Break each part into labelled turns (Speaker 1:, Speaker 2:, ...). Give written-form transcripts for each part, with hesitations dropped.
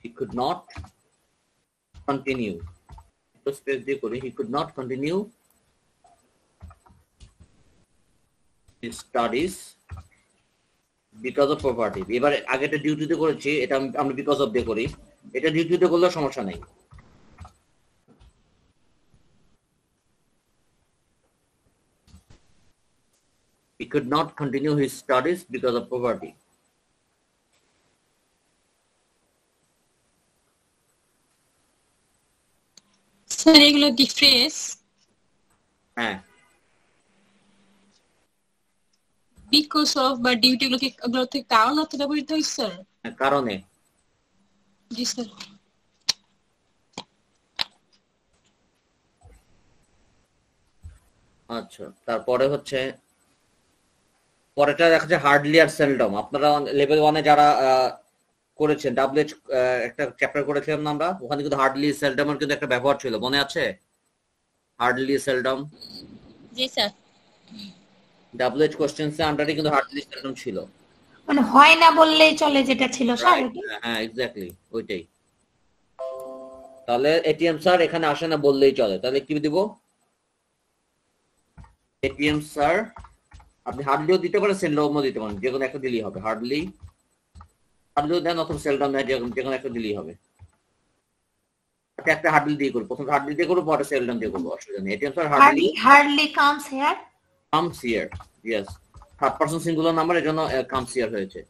Speaker 1: he could not continue, তো space দিয়ে করি, he could not continue his studies because of poverty. এবার আগেটা ডিউটিতে করেছি, এটা আমরা বিকজ অফ দিয়ে করি, এটা ডিউটিতে করলেও সমস্যা নেই। He could not continue his studies because of poverty.
Speaker 2: Sir এগুলো কি ফ্রেজ?
Speaker 1: হ্যাঁ,
Speaker 2: বিকজ অফ বা ডিউটি এগুলো থেকে কারণ অর্থে ব্যবহৃত হয়েছে স্যার?
Speaker 1: কারণে।
Speaker 2: জি স্যার।
Speaker 1: আচ্ছা, তারপরে হচ্ছে পরেরটা দেখা যাচ্ছে হার্ডলি আর সেলডম। আপনারা লেভেল 1-এ যারা করেছেন ডাব্লিউএইচ একটা চ্যাপ্টার করেছিলাম না আমরা, ওখানে কিন্তু হার্ডলি সেলডমের কিন্তু একটা ব্যবহার ছিল, মনে আছে? Hardly seldom.
Speaker 2: জি স্যার।
Speaker 1: ডাব্লিউএইচ কোশ্চেনসে আন্ডারে কিন্তু হার্ডলি সেলডম ছিল,
Speaker 3: মানে হয় না বললেই চলে যেটা ছিল স্যার।
Speaker 1: হ্যাঁ এক্স্যাক্টলি ওইটাই। তাহলে এটিএম স্যার এখানে আসে না বললেই চলে, তাহলে কি দিব? এটিএম স্যার, আপনি হার্ডলিও দিতে পারেন, সেলডমও দিতে পারেন, যে কোনো একটা দিলেই হবে। হার্ডলি দেন অথবা সেলডম দেন, যে কোনো একটা দিলেই হবে। একটা হার্ডলি দিয়ে করবো, প্রথম হার্ডলি দিয়ে করবো, পরে সেলডম দিয়ে করবো, অসুবিধা নেই। ATM sir
Speaker 3: hardly comes here,
Speaker 1: comes here, yes, third person singular number, এর জন্য comes here হয়েছে।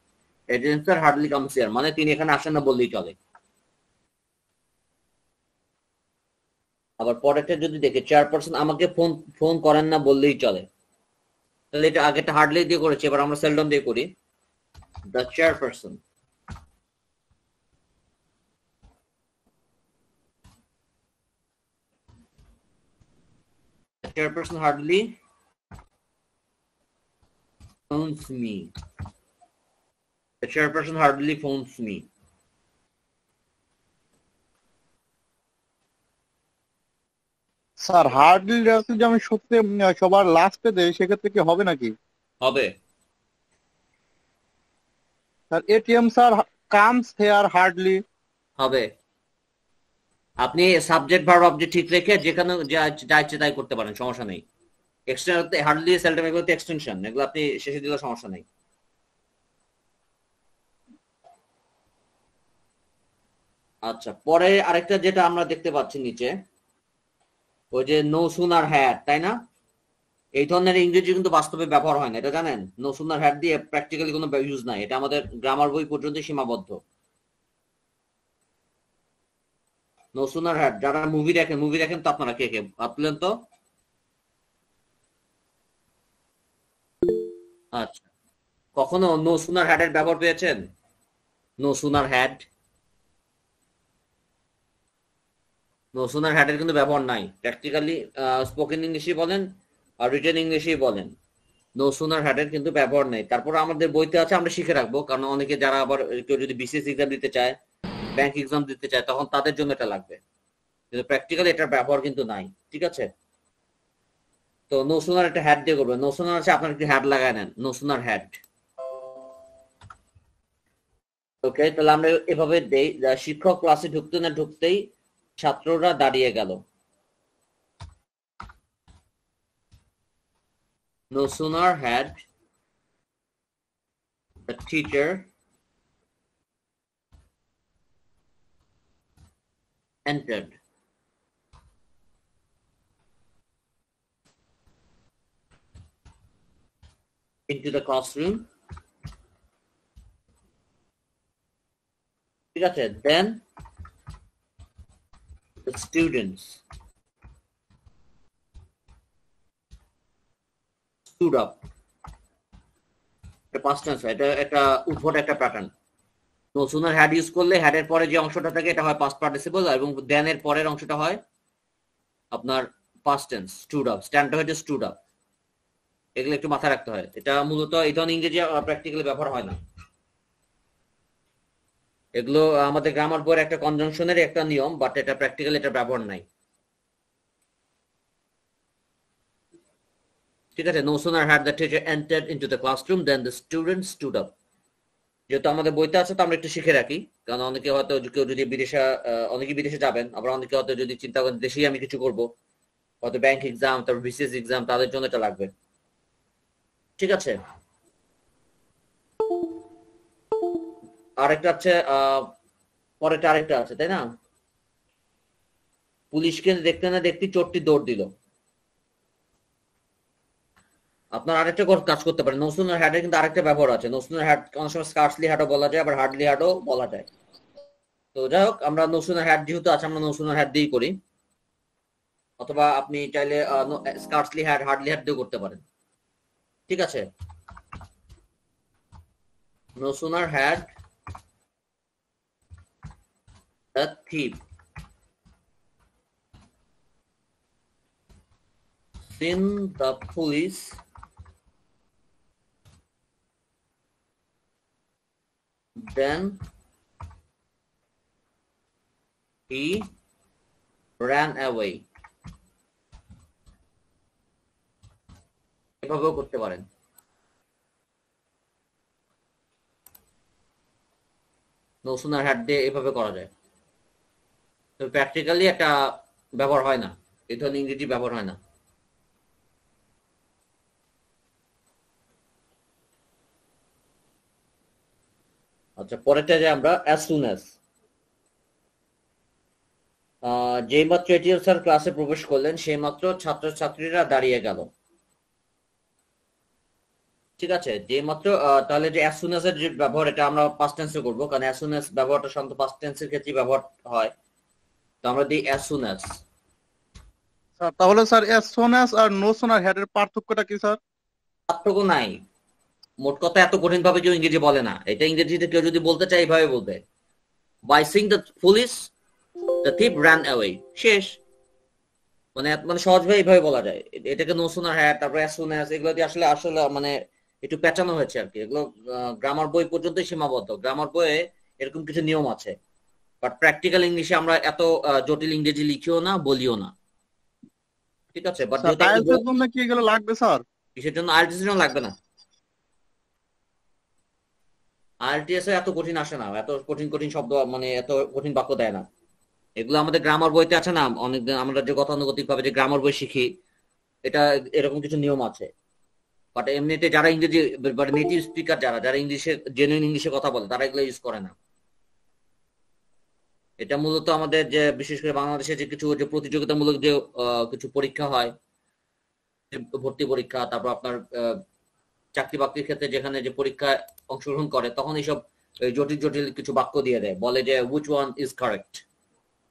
Speaker 1: ATM sir hardly comes here মানে তিনি এখানে আসেন না বললেই চলে। আবার পরেরটা যদি দেখে চেয়ারপারসন আমাকে ফোন করেন না বললেই চলে, তাহলে এটা আগেটা হার্ডলি দিয়ে করেছি, এবার আমরা সেলডম দিয়ে করি। The chairperson, chairperson hardly phones me. The chairperson hardly phones me.
Speaker 4: Sir hardly যদি আমি সত্যি সবার লাস্টে দেই সেক্ষেত্রে কি হবে নাকি?
Speaker 1: হবে
Speaker 4: sir ATM sir comes hair hardly
Speaker 1: হবে। আপনি সাবজেক্ট ভার্ব অবজেক্ট ঠিক রেখে যেখানে যা ইচ্ছে তাই করতে পারেন, সমস্যা নেই। এক্সটেনশন হার্ডলি সেলডম এগুলো এক্সটেনশন, এগুলো আপনি শেষে দিলে সমস্যা নেই। আচ্ছা, পরে আরেকটা যেটা আমরা দেখতে পাচ্ছি নিচে, ওই যে নো সুনার হ্যাড, তাই না? এই ধরনের ইংরেজি কিন্তু বাস্তবে ব্যবহার হয় না, এটা জানেন? নো সুনার হ্যাড দিয়ে প্র্যাকটিক্যালি কোনো ইউজ নাই, এটা আমাদের গ্রামার বই পর্যন্ত সীমাবদ্ধ। নো সুনার হ্যাড, যারা মুভি দেখেন তো আপনারা কে কে ভাবলেন তো? আচ্ছা, কখনো নো সুনার হ্যাড এর ব্যবহার পেয়েছেন? No sooner had, no sooner had এর কিন্তু ব্যবহার নাই প্র্যাকটিক্যালি, স্পোকেন ইংলিশই বলেন আর রিটেন ইংলিশই বলেন, নো সুনার হ্যাড এর কিন্তু ব্যবহার নেই। তারপর আমাদের বইতে আছে, আমরা শিখে রাখবো, কারণ অনেকে যারা আবার কেউ যদি বিসিএস এক্সাম দিতে চায়, ব্যাংক এক্সাম দিতে চায়, তখন তাদের জন্য এটা লাগবে, কিন্তু প্র্যাকটিক্যালি এটার ব্যবহার কিন্তু নাই, ঠিক আছে? তো নো সুনার একটা হ্যাড দিয়ে করবে, নো সুনার আছে আপনার একটু হ্যাড লাগায় নেন, নো সুনার হ্যাড। ওকে, তাহলে আমরা এভাবে দেই, শিক্ষক ক্লাসে ঢুকতে না ঢুকতেই ছাত্ররা দাঁড়িয়ে গেল। No sooner had the teacher entered into the classroom, ঠিক আছে, then the students stood up. এটা পাস্ট টেন্স, এটা উদ্ভট একটা pattern. No sooner had use করলে হ্যাড এর পরে যে অংশটা থাকে এটা হয় পাস্ট পার্টিসিপল, এবং দেন এর পরের অংশটা হয় আপনার পাস্ট টেন্স, স্টুড আপ, স্ট্যান্ডটা হচ্ছে স্টুড আপ। এগুলো একটু মাথায় রাখতে হয়, এটা মূলত এই ধরনের ইংরেজি প্র্যাকটিক্যালি ব্যবহার হয় না। এগুলো আমাদের গ্রামার বইয়ের একটা কনজাংশনের একটা নিয়ম, বাট এটা প্র্যাকটিক্যালি এটা ব্যবহার নাই, ঠিক আছে? No sooner had the teacher entered into the classroom than the students stood up. যেহেতু আমাদের বইতে আছে তো আমরা একটু শিখে রাখি, কারণ অনেকে হয়তো কেউ যদি বিদেশে অনেকে বিদেশে যাবেন, আবার অনেকে হয়তো যদি চিন্তা করেন দেশেই আমি কিছু করব, হয়তো ব্যাংক এক্সাম, তারপর বিসিএস এক্সাম, তাদের জন্য এটা লাগবে। ঠিক আছে, আরেকটা আছে পরেরটা আরেকটা আছে, তাই না? পুলিশকে দেখতে না দেখতে চোরটি দৌড় দিল। আপনার আরেকটা কাজ করতে পারেন, নো সুনার হ্যাডের কিন্তু আরেকটা ব্যবহার আছে। নো সুনার হ্যাড অনেক সময় স্কার্সলি হ্যাডও বলা যায়, আবার হার্ডলি হ্যাডও বলা যায়। তো যাই হোক, আমরা নো সুনার হ্যাড যেহেতু আছে, আমরা নো সুনার হ্যাড দিয়েই করি, অথবা আপনি চাইলে স্কার্সলি হ্যাড, হার্ডলি হ্যাড দিয়েও করতে পারেন। ঠিক আছে, no sooner had the thief seen the police then he ran away। এভাবেও করতে পারেন। নো সুনার হ্যাড দিয়ে এভাবে করা যায়, তো প্র্যাকটিক্যালি একটা ব্যবহার হয় না, এই ধরনের ইংরেজি ব্যবহার হয় না। আচ্ছা, পরেরটা যে আমরা as soon as, যেই মাত্র এটিএম স্যার ক্লাসে প্রবেশ করলেন সেই মাত্র ছাত্রছাত্রীরা দাঁড়িয়ে গেল। ঠিক আছে, যে মাত্র তাহলে যে as soon as এর যে ব্যবহার, এটা আমরা পাস্ট টেন্সে করব, কারণ as soon as ব্যবহারটা সাধারণত পাস্ট টেন্সের ক্ষেত্রে ব্যবহার হয়। তো আমরা দিই as soon as।
Speaker 4: স্যার তাহলে স্যার as soon as আর no sooner had এর পার্থক্যটা কি স্যার?
Speaker 1: পার্থক্য নাই, মোট কথা এত কঠিন ভাবে কেউ ইংরেজি বলে না। এটা ইংরেজিতে কেউ যদি বলতে চায় এইভাবে বলবে, by seeing the police the thief ran away, শেষ। মানে মানে সহজভাবে এইভাবে বলা যায়। এটাকে নো সুনার হ্যাড, তারপরে as soon as, এগুলো দিয়ে আসলে আসলে মানে একটু পেঁচানো হয়েছে আর কি। এগুলো গ্রামার বই পর্যন্তই সীমাবদ্ধ, গ্রামার বইয়ে এরকম কিছু নিয়ম আছে, বাট প্র্যাকটিক্যাল ইংলিশে আমরা এত জটিল ইংরেজি লিখিও না, বলিও না। ঠিক আছে, বাট
Speaker 4: স্যার IELTS এর জন্য কি এগুলো লাগবে স্যার?
Speaker 1: কিসের জন্য? আইএলটিএস এর জন্য লাগবে না। আইএলটিএস এ এত কঠিন আসে না, এত কঠিন কঠিন শব্দ, মানে এত কঠিন বাক্য দেয় না। এগুলো আমাদের গ্রামার বইতে আছে না, অনেকদিন আমরা যে গতানুগতিক ভাবে যে গ্রামার বই শিখি, এটা এরকম কিছু নিয়ম আছে। বাট এমনিতে যারা ইংরেজি, বাট নেটিভ স্পিকার, যারা যারা ইংলিশে জেনুইন ইংলিশে কথা বলে, তারা এগুলো ইউজ করে না। এটা মূলত আমাদের যে বিশেষ করে বাংলাদেশে যে কিছু যে প্রতিযোগিতামূলক যে কিছু পরীক্ষা হয়, ভর্তি পরীক্ষা, তারপর আপনার চাকরি বাকরির ক্ষেত্রে যেখানে যে পরীক্ষায় অংশগ্রহণ করে, তখন এইসব জটিল জটিল কিছু বাক্য দিয়ে দেয়, বলে যে হুইচ ওয়ান ইজ কারেক্ট,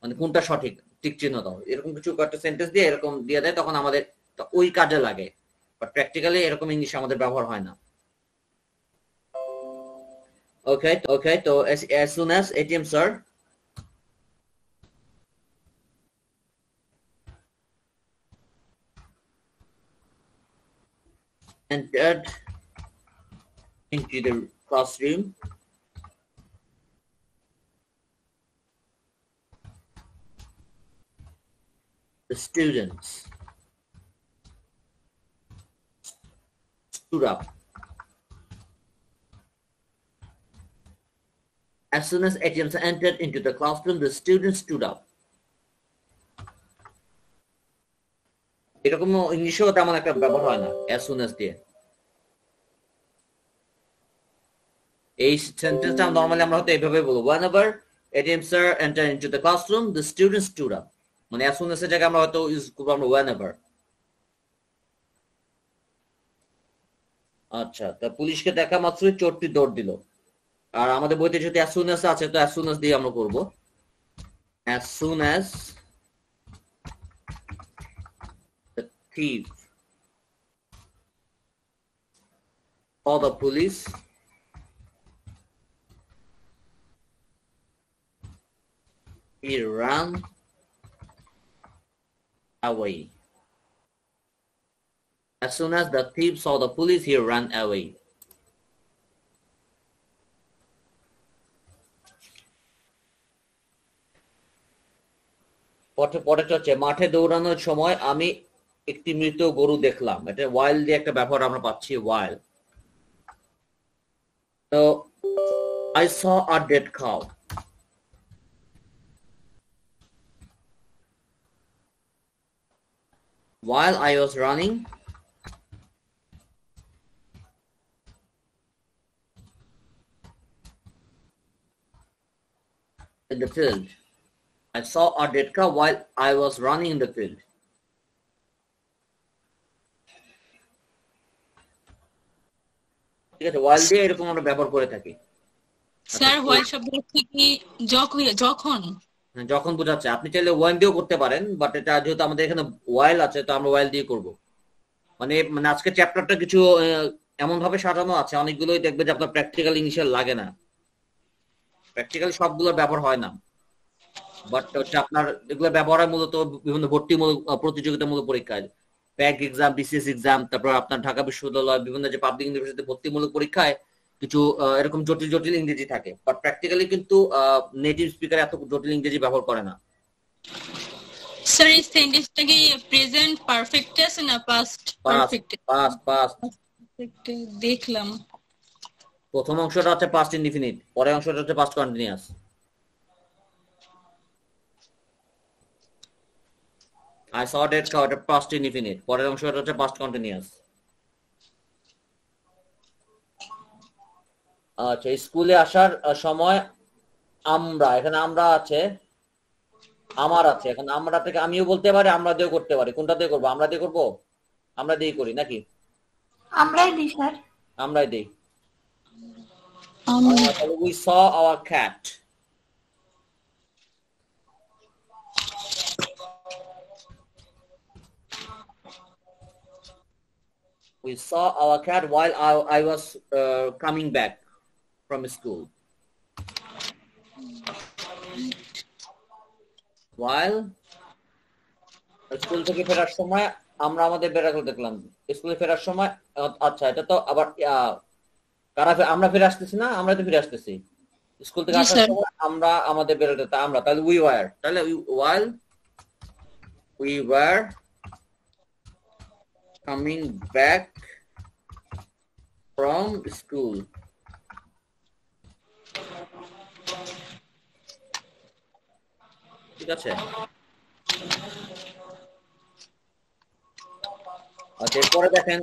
Speaker 1: মানে কোনটা সঠিক, টিক চিহ্ন দাও, এরকম কিছু একটা সেন্টেন্স দিয়ে এরকম দিয়ে দেয়, তখন আমাদের ওই কাজে লাগে। বাট প্র্যাকটিক্যালি এরকম ইংলিশ আমাদের ব্যবহার হয় না। ওকে ওকে, তো as soon as ATM sir entered into the classroom, the students stood up. As soon as ATM sir entered into the classroom, the students stood up. এরকম ইংলিশেও তেমন একটা ব্যবহার হয় না as soon as দিয়ে। এই সেন্টেন্সটা নরমালি আমরা হয়তো এইভাবে বলবো, whenever ATM sir entered into the classroom, the students stood up। মানে as soon as এর জায়গায় আমরা হয়তো ইউজ করবো আমরা whenever। আচ্ছা, তা পুলিশকে দেখা মাত্রই চোরটি দৌড় দিল। আর আমাদের বইতে যদি as soon as আছে, তো as soon as দিয়ে আমরা করবো, as soon as the thief saw the police, he ran away। As soon as the thief saw the police, he ran away। পরেরটা হচ্ছে, মাঠে দৌড়ানোর সময় আমি একটি মৃত গরু দেখলাম। এটা ওয়াইল দিয়ে একটা ব্যবহার আমরা পাচ্ছি, ওয়াইল। তো I saw a dead cow. While I was running in the field. I saw a dead cow while I was running in the field. ঠিক আছে, while দিয়ে এরকম আমরা ব্যবহার করে থাকি।
Speaker 2: স্যার হোয়াইল শব্দ হচ্ছে কি যখন
Speaker 1: যখন বোঝাচ্ছে, আপনি চাইলে ওয়ান দিয়েও করতে পারেন, বাট এটা যেহেতু আমাদের এখানে ওয়াইল আছে তো আমরা ওয়াইল দিয়ে করব। মানে মানে আজকে চ্যাপ্টারটা কিছু এমন ভাবে সাজানো আছে, অনেকগুলোই দেখবে যে আপনার প্র্যাকটিক্যাল ইনিশিয়াল লাগে না, প্র্যাকটিক্যাল সবগুলো ব্যবহার হয় না, বাট হচ্ছে আপনার এগুলো ব্যবহার হয় মূলত বিভিন্ন ভর্তিমূলক প্রতিযোগিতামূলক পরীক্ষায়, ব্যাংক এক্সাম, বিসিএস এক্সাম, তারপর আপনার ঢাকা বিশ্ববিদ্যালয় বিভিন্ন যে পাবলিক ইউনিভার্সিটি ভর্তিমূলক পরীক্ষায় কিছু এরকম জটিল জটিল ইংরেজি থাকে, বাট প্র্যাকটিক্যালি কিন্তু নেটিভ স্পিকার এত জটিল ইংরেজি ব্যবহার করে না।
Speaker 2: স্যার এই সেন্টেন্সটা কি প্রেজেন্ট পারফেক্ট আছে না পাস্ট পারফেক্ট?
Speaker 1: পাস্ট
Speaker 2: দেখলাম
Speaker 1: প্রথম অংশটা হচ্ছে পাস্ট ইনডিফিনিট, পরের অংশটা হচ্ছে past continuous. I saw a dead cow, এটা পাস্ট ইনডিফিনিট, পরের অংশটা হচ্ছে পাস্ট কন্টিনিউয়াস। আচ্ছা, স্কুলে আসার সময় আমরা, এখানে আমরা আছে, আমার আছে, এখন আমরা থেকে আমিও বলতে পারি, আমরা দিয়েও করতে পারি। কোনটা দিয়ে করবো? আমরা দিয়ে করবো, আমরা দিয়ে করি নাকি?
Speaker 3: আমরাই দিই স্যার।
Speaker 1: আমরাই দিই। We saw our cat. We saw our cat while I was coming back from school. While school থেকে ফেরার সময় আমরা আমাদের বেড়াকে দেখলাম। স্কুলে ফেরার সময়, আচ্ছা এটা তো আবার কারা আমরা ফিরে আসতেছি না, আমরা তো ফিরে আসতেছি। স্কুল থেকে আসার সময় আমরা আমাদের বেড়াতে, আমরা তাহলে we were, তাহলে while we were coming back from school. ঠিক আছে, আচ্ছা এরপরে দেখেন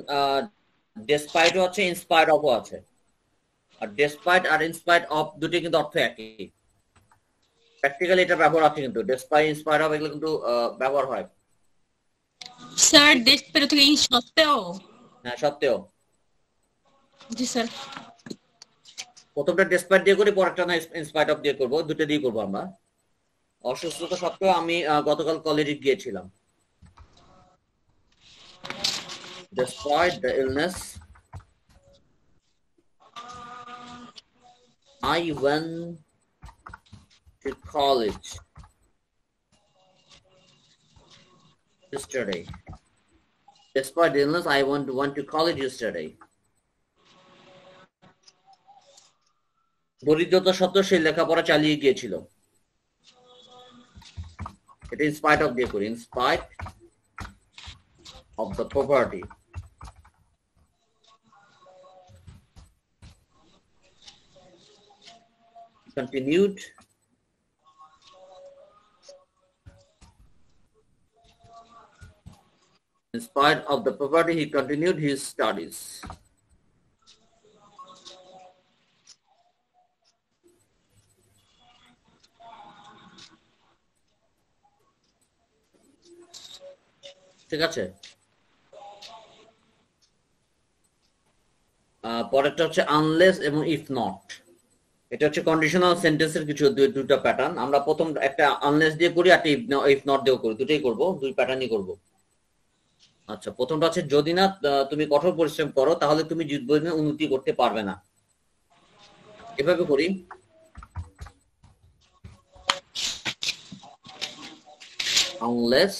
Speaker 1: ডেসপাইট আছে, ইনস্পায়ার্ড অফ আছে। আর ডেসপাইট আর ইনস্পায়ার্ড অফ দুটি কিন্তু অর্থ একই, প্র্যাকটিক্যালি এটা ব্যবহার আছে কিন্তু ডেসপাইট, ইনস্পায়ার্ড অফ এগুলো কিন্তু ব্যবহার হয়।
Speaker 2: স্যার ডেসপাইট থেকে ইন সত্ত্বেও,
Speaker 1: হ্যাঁ সত্ত্বেও।
Speaker 2: জি স্যার।
Speaker 1: প্রথমটা ডেসপাইট দিয়ে করি, পরেরটা না ইনস্পায়ার্ড অফ দিয়ে করবো, দুটো দিয়ে করবো আমরা। অসুস্থতা সত্ত্বেও আমি গতকাল কলেজে গিয়েছিলাম। Despite the illness, I went to college yesterday. Despite the illness, I went to college yesterday. দরিদ্রতা সত্ত্বেও সে লেখাপড়া চালিয়ে গিয়েছিল। এটা in spite of দিয়ে করি, in spite of the poverty. Continued. In spite of the poverty, he continued his studies. ঠিক আছে, পরেরটা হচ্ছে আনলেস এবং ইফ নট। এটা হচ্ছে কন্ডিশনাল সেন্টেন্সের কিছু দুটো প্যাটার্ন। আমরা প্রথম একটা আনলেস দিয়ে করি, আর ইফ নট দিয়েও করি, দুটোই করব, দুই প্যাটার্নই করব। আচ্ছা, প্রথমটা হচ্ছে যদি না তুমি কঠোর পরিশ্রম করো তাহলে তুমি জীবনে উন্নতি করতে পারবে না। এভাবে করি, unless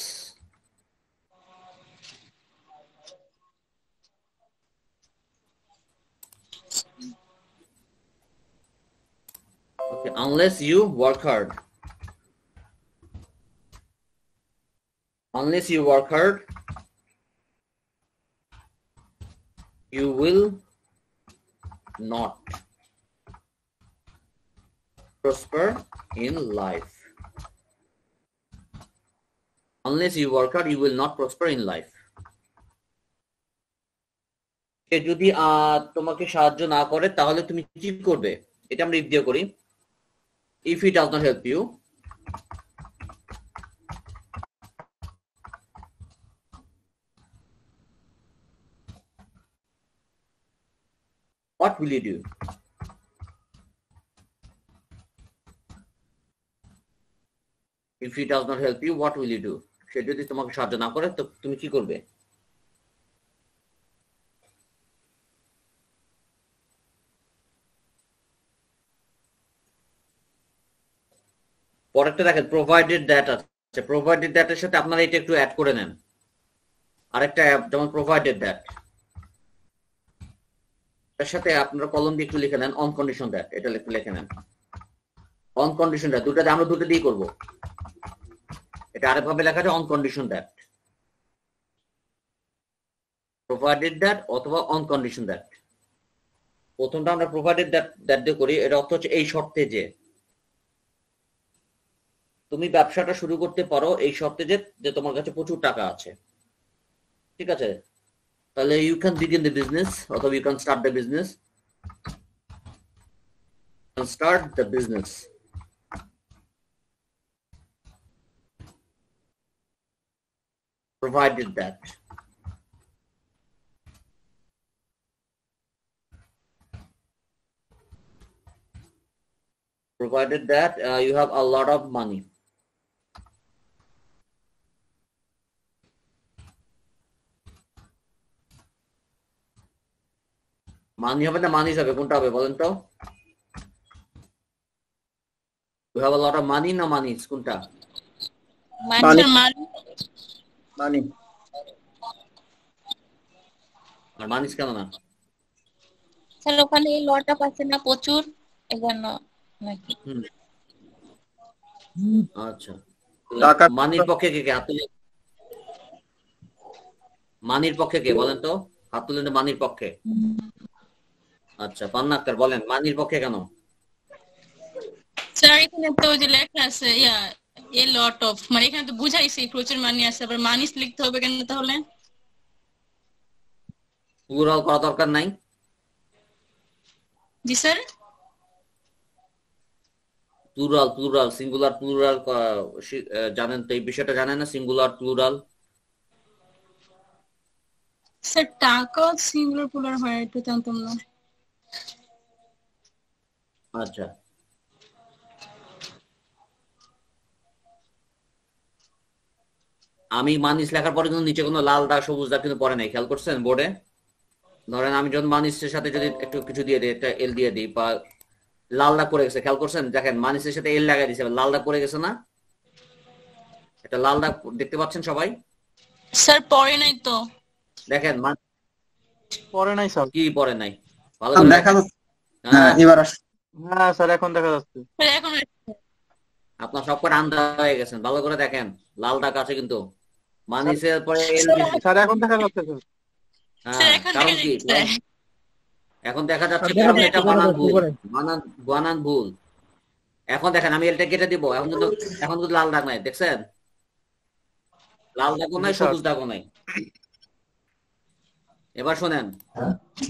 Speaker 1: unless you work hard. Unless you work hard, you will not prosper in life. Unless you work hard, you will not prosper in life. সে যদি তোমাকে সাহায্য না করে তাহলে তুমি কি করবে? এটা আমরা if দিয়ে করি। If he does not help you, what will you do? If he does not help you, what will you do? সে যদি তোমাকে সাহায্য না করে তো তুমি কি করবে? পরেরটা দেখেন প্রোভাইডেড দ্যাট আছে, প্রোভাইডেড দ্যাটের সাথে আপনারা এটা একটু অ্যাড করে নেন। আরেকটা যেমন প্রোভাইডেড দ্যাট, এর সাথে আপনারা কলম দিয়ে একটু লিখে নেন অন কন্ডিশন দ্যাট, এটা একটু লিখে নেন অন কন্ডিশন দ্যাট। দুটাতে আমরা দুটো দিয়ে করব, এটা আরেকভাবে লেখা যায় on condition that, provided that অথবা অন কন্ডিশন দ্যাট। প্রথমটা আমরা প্রোভাইডেড দ্যাট দিয়ে করি, এর অর্থ হচ্ছে এই শর্তে যে তুমি ব্যবসাটা শুরু করতে পারো, এই শর্তে যে তোমার কাছে প্রচুর টাকা আছে, ঠিক আছে? তাহলে you can begin the business অথবা you can start the business, start the business. Provided that you have a lot of money. Money হবে না মানিস হবে, কোনটা হবে বলেন তো? You have a lot of money না মানিস, কোনটা?
Speaker 5: মানি।
Speaker 1: আর মানিস কেন না?
Speaker 6: স্যার ওখানে এই লটা পাচ্ছে না প্রচুর, এজন্য নাকি?
Speaker 1: আচ্ছা,
Speaker 5: টাকা
Speaker 1: মানির পক্ষে কে হাত তুলে? মানির পক্ষে কে বলেন তো? হাত তুলেন মানির পক্ষে। আচ্ছা পান্না আক্তার বলেন মানির পক্ষে কেন?
Speaker 2: স্যার এখানে তো যে লেখা আছে এ লট অফ, মানে এখানে তো বুঝাইছি প্রচুর মানি আছে, আবার মানিস লিখতে হবে কেন তাহলে?
Speaker 1: প্লুরাল করা দরকার নাই?
Speaker 2: জি স্যার।
Speaker 1: প্লুরাল সিঙ্গুলার প্লুরাল জানেন তো? এই বিষয়টা জানেন না, সিঙ্গুলার প্লুরাল?
Speaker 2: স্যার টাকা সিঙ্গুলার প্লুরাল হয় এটা জানতাম না।
Speaker 1: আচ্ছা আমি মানিস লেখার পরে কিন্তু নিচে কোনো লাল দাগ সবুজ দাগ কিন্তু পরে নাই, খেয়াল করছেন বোর্ডে? ধরেন আমি যখন মানিসের সাথে যদি একটু কিছু দিয়ে দিই, একটা এল দিয়ে দিই বা লাল দাগ পড়ে গেছে, খেয়াল করছেন? দেখেন মানিসের সাথে এল লাগাই দিয়েছে, লাল দাগ পড়ে গেছে না? এটা লাল দাগ দেখতে পাচ্ছেন সবাই?
Speaker 2: স্যার পড়ে নাই তো।
Speaker 1: দেখেন
Speaker 5: পরে নাই স্যার।
Speaker 1: কি পড়ে নাই? ভালো করে
Speaker 5: দেখা
Speaker 1: দেখেন।
Speaker 5: যাচ্ছে। হ্যাঁ এবার আসছে। হ্যাঁ স্যার এখন দেখা যাচ্ছে।
Speaker 2: স্যার এখন
Speaker 1: আপনার সব করে আন্ধা হয়ে গেছেন, ভালো করে দেখেন লাল দাগ আছে কিন্তু মানিসের পরে এল দিয়েছে।
Speaker 5: স্যার এখন দেখা যাচ্ছে স্যার।
Speaker 2: স্যার
Speaker 1: হ্যাঁ
Speaker 2: এখন
Speaker 1: কারণ কি?
Speaker 2: দেখা যাচ্ছে।
Speaker 1: এখন দেখা যাচ্ছে কারণ এটা বানান ভুল, বানান ভুল। এখন দেখেন আমি এলটা কেটে দিব, এখন কিন্তু লাল দাগ নাই, দেখছেন? লাল দাগও নাই সবুজ দাগও নাই। এবার শোনেন,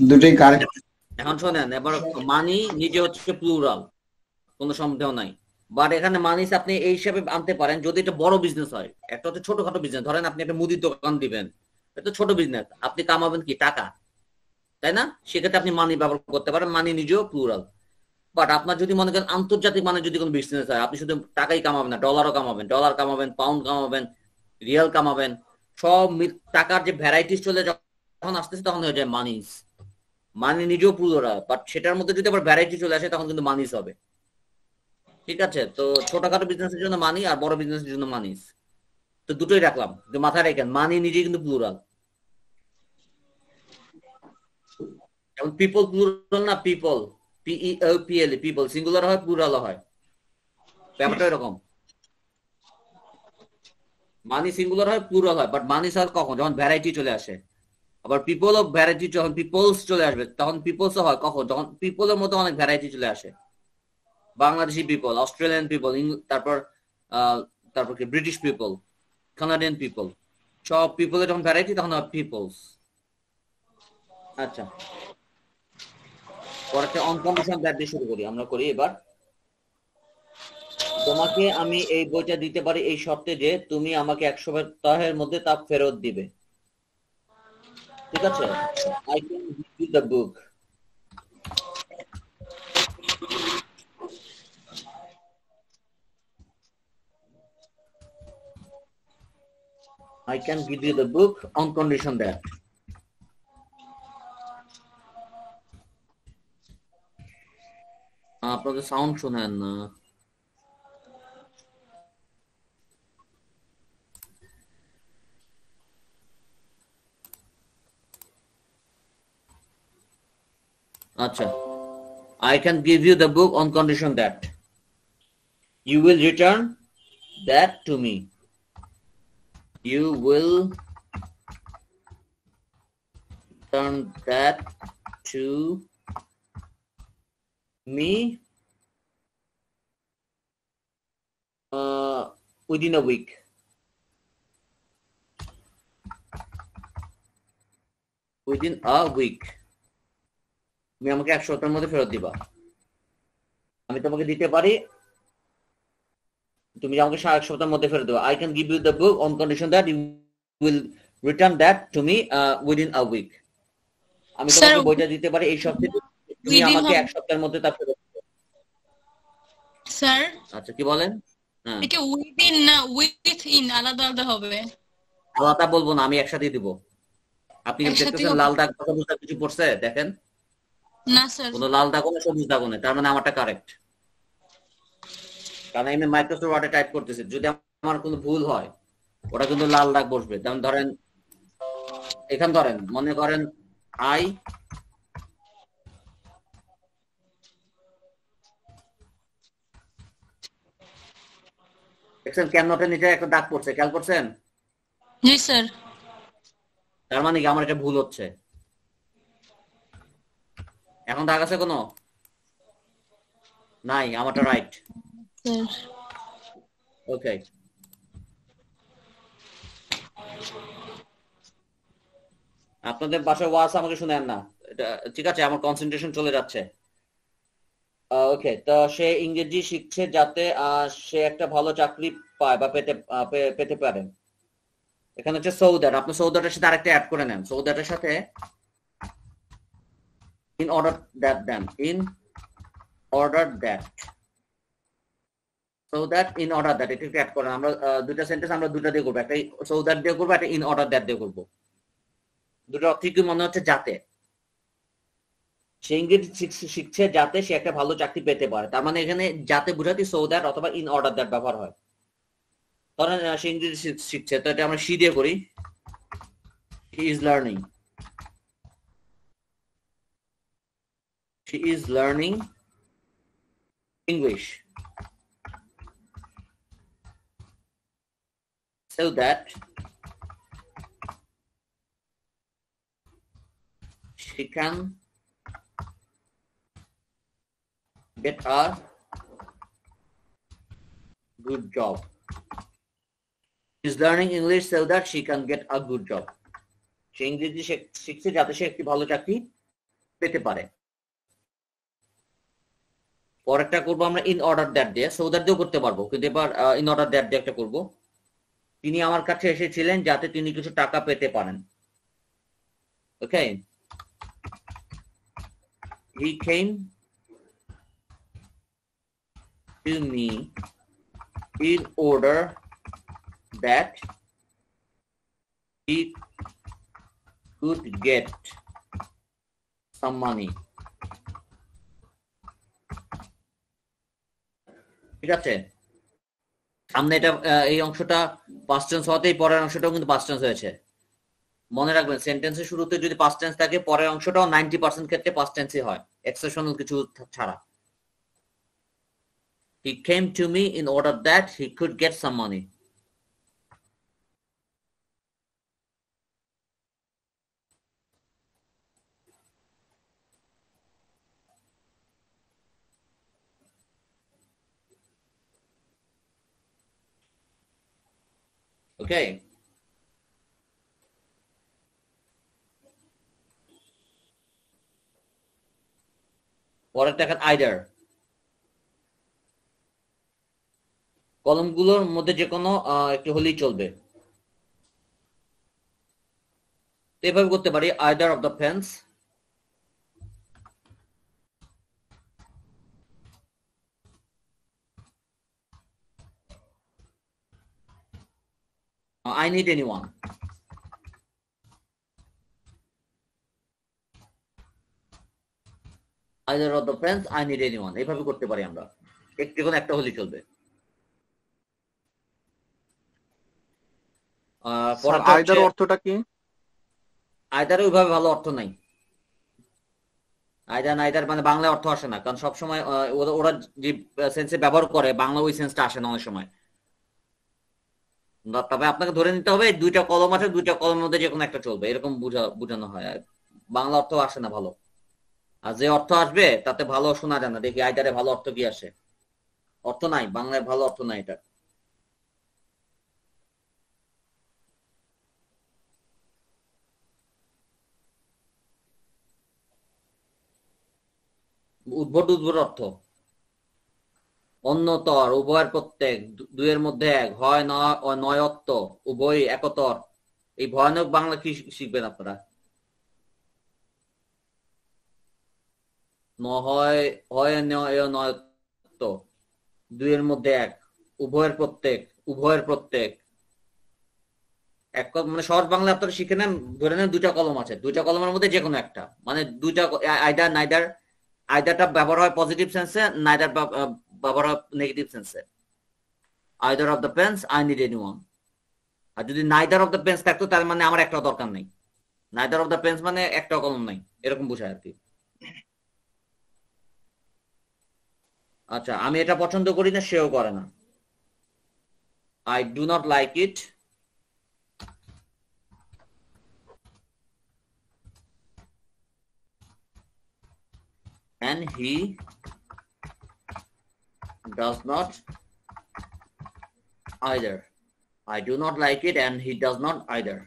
Speaker 5: দুটোই কারেক্ট।
Speaker 1: এখন শোনেন, এবার মানি নিজে হচ্ছে প্লুরাল, কোনো সন্দেহ নাই। বাট এখানে মানিস আপনি এই হিসাবে আনতে পারেন যদি এটা বড় বিজনেস হয়। একটা হচ্ছে ছোটখাটো বিজনেস, ধরেন আপনি একটা মুদির দোকান দিবেন, এটা ছোট বিজনেস, আপনি কামাবেন কি টাকা, তাই না? সেক্ষেত্রে আপনি মানি ব্যবহার করতে পারেন, মানি নিজেও প্লুরাল। বাট আপনার যদি মনে করেন আন্তর্জাতিক মানে যদি কোনো বিজনেস হয়, আপনি শুধু টাকাই কামাবেন না, ডলারও কামাবেন, ডলার কামাবেন, পাউন্ড কামাবেন, রিয়াল কামাবেন, সব টাকার যে ভ্যারাইটিস চলে যখন আসতেছে তখন হয়ে যায় মানিস। মানি নিজেও প্লুরাল, বাট সেটার মধ্যে যদি আবার ভ্যারাইটি চলে আসে তখন কিন্তু মানিস হবে। ঠিক আছে? তো ছোটখাটো বিজনেসের জন্য মানি আর বড় বিজনেসের জন্য মানিস, তো দুটোই রাখলাম, মাথায় রাখেন মানি নিজেই কিন্তু প্লুরাল। যেমন পিপল প্লুরাল না, পিপল PEOPL, পিপল সিঙ্গুলার হয় প্লুরাল হয়, ব্যাপারটা এরকম। মানি সিঙ্গুলার হয় প্লুরাল হয়, বাট মানি হয় কখন? যখন ভ্যারাইটি চলে আসে। আবার পিপল অফ ভ্যারাইটি, যখন পিপলস চলে আসবে তখন পিপলস হয় কখন? যখন পিপলের মধ্যে অনেক ভ্যারাইটি চলে আসে। বাংলাদেশি পিপল, অস্ট্রেলিয়ান পিপল, তারপর তারপর কি ব্রিটিশ পিপল, কানাডিয়ান পিপল, সব পিপলের যখন ভ্যারাইটি তখন পিপলস। আচ্ছা, পরে অনকন্ডিশন দ্যাট দিয়ে শুরু করি, আমরা করি এবার। তোমাকে আমি এই বইটা দিতে পারি এই শর্তে যে তুমি আমাকে 1 সপ্তাহের মধ্যে তা ফেরত দিবে, ঠিক আছে? I can give you the book. I can give you the book on condition that. আপনাদের সাউন্ড শোনেন না। আচ্ছা, I can give you the book on condition that you will return that to me. You will return that to me within a week. Within a week. তুমি আমাকে 1 সপ্তাহের মধ্যে ফেরত দিবা। আমি তোমাকে দিতে পারি, তুমি আমাকে 1 সপ্তাহের মধ্যে ফেরত দিবা। I can give you the book on condition that you will return that to me within a week. আমি তোমাকে বইটা দিতে পারি এই সপ্তাহে, তুমি আমাকে 1 সপ্তাহের মধ্যে তা ফেরত দিবে।
Speaker 2: স্যার
Speaker 1: আচ্ছা, কি বলেন? হ্যাঁ,
Speaker 2: এটা উইদিন না উইথইন আলাদা আলাদা হবে?
Speaker 1: আলাদা বলবো না, আমি একসাথেই দিব। আপনি দেখতেছেন লাল দাগ সবুজ দাগ কিছু পড়ছে? দেখেন
Speaker 2: না স্যার,
Speaker 1: কোনো লাল দাগও না, সবুজ দাগও নেই, তার মানে আমারটা কারেক্ট। কারণ আমি মাইক্রোসফট ওয়ার্ডে টাইপ করতেছি, যদি আমার কোনো ভুল হয় ওটা কিন্তু লাল দাগ বসবে। যেমন ধরেন এখান ধরেন, মনে করেন আই দেখছেন ক্যান নোটের নিচে একটা দাগ পড়ছে, খেয়াল করছেন?
Speaker 2: জি স্যার।
Speaker 1: তার মানে কি আমার এটা ভুল হচ্ছে? এখন দাগ আছে কোনো? নাই, আমারটা রাইট।
Speaker 2: স্যার
Speaker 1: ওকে, আপনাদের বাসায় ওয়াজ আমাকে শুনেন না, এটা ঠিক আছে, আমার কনসেন্ট্রেশন চলে যাচ্ছে। ওকে, তো সে ইংরেজি শিখছে যাতে সে একটা ভালো চাকরি পায় বা পেতে পারে। এখানে হচ্ছে সো দ্যাট, আপনি সো দ্যাটের সাথে আরেকটা অ্যাড করে নেন, সো দ্যাটের সাথে in order that then, in order that, so that in order that এটা অ্যাড করেন। আমরা দুটা সেন্টেন্স আমরা দুটা দিয়ে করবো, একটা সো দ্যাট দিয়ে করবো, একটা ইন অর্ডার দ্যাট দিয়ে করবো। দুটো অর্থ কি মনে হচ্ছে? যাতে সে ইংরেজি শিখছে যাতে সে একটা ভালো চাকরি পেতে পারে, তার মানে এখানে যাতে বুঝাতে সো দ্যাট অথবা ইন অর্ডার দ্যাট ব্যবহার হয়। ধরেন সে ইংরেজি শিখছে, তো এটা আমরা সি দিয়ে করি, he is learning, she is learning English so that she can get a good job. She is learning English so that she can get a good job. সে ইংরেজি শিখছে যাতে সে একটি ভালো চাকরি পেতে পারে। পরেরটা করবো আমরা ইন অর্ডার দ্যাট দিয়ে, সো দ্যাট দিয়েও করতে পারবো, কিন্তু এবার ইন অর্ডার দ্যাট দিয়ে একটা করবো। তিনি আমার কাছে এসেছিলেন যাতে তিনি কিছু টাকা পেতে পারেন। ওকে, he came to me in order that he could get some money. ঠিক আছে, সামনে এটা এই অংশটা পাস্ট টেন্স হওয়াতেই পরের অংশটাও কিন্তু পাস্ট টেন্স হয়েছে। মনে রাখবেন সেন্টেন্সের শুরুতে যদি পাস্ট টেন্স থাকে পরের অংশটাও 90% ক্ষেত্রে পাস্ট টেন্সই হয়, এক্সেপশনাল কিছু ছাড়া। He came to me in order that he could get some money. ওকে, পরের দেখেন আইদার। কলমগুলোর মধ্যে যে কোনো একটি হলেই চলবে। এভাবে করতে পারি, either of the fence, I need anyone. Either of the fence, I need anyone. এইভাবে করতে পারি আমরা, একটি কোনো একটা হলেই চলবে।
Speaker 5: স্যার আইদার অর্থটা কি?
Speaker 1: আইদার ওইভাবে ভালো অর্থ নাই। আইদার নাইদার মানে বাংলা অর্থ আসে না, কারণ সবসময় ওরা যে সেন্সে ব্যবহার করে বাংলা ওই সেন্সটা আসে না অনেক সময়। তবে আপনাকে ধরে নিতে হবে দুইটা কলম আছে, দুইটা কলমের মধ্যে যে কোনো একটা চলবে, এরকম বোঝানো হয়। বাংলা অর্থ আসে না ভালো, আর যে অর্থ আসবে তাতে ভালো শোনা যায় না। দেখি আইদারে ভালো অর্থ কি আসে, অর্থ নাই, বাংলায় ভালো অর্থ নাই এটা। উদ্ভট উদ্ভট অর্থ, অন্যতর, উভয়ের প্রত্যেক, দুইয়ের মধ্যে এক, হয় নয়ত্ব, উভয় একতর। এই ভয়ানক বাংলা কি শিখবেন আপনারা? নয়ত্ব, দুইয়ের মধ্যে এক, উভয়ের প্রত্যেক, উভয়ের প্রত্যেক। এক মানে সহজ বাংলা আপনারা শিখে নেন, ধরে নেন দুইটা কলম আছে, দুইটা কলমের মধ্যে যে কোনো একটা, মানে দুইটা আইদার নাইদার। আইদারটা ব্যবহার হয় পজিটিভ সেন্সে, নাইদার ব্যবহার হয় negative sense. Either of the pens, I need anyone. আর যদি নাইদার অফ দ্য পেন্স থাকতো তার মানে আমার একটা দরকার নেই। নাইদার অফ দ্য পেন্স মানে একটা কলম নাই, এরকম বোঝায় আর কি। আচ্ছা, আমি এটা পছন্দ করি না, সেও করে না। I do not like it, and he does not either. I do not like it and he does not either.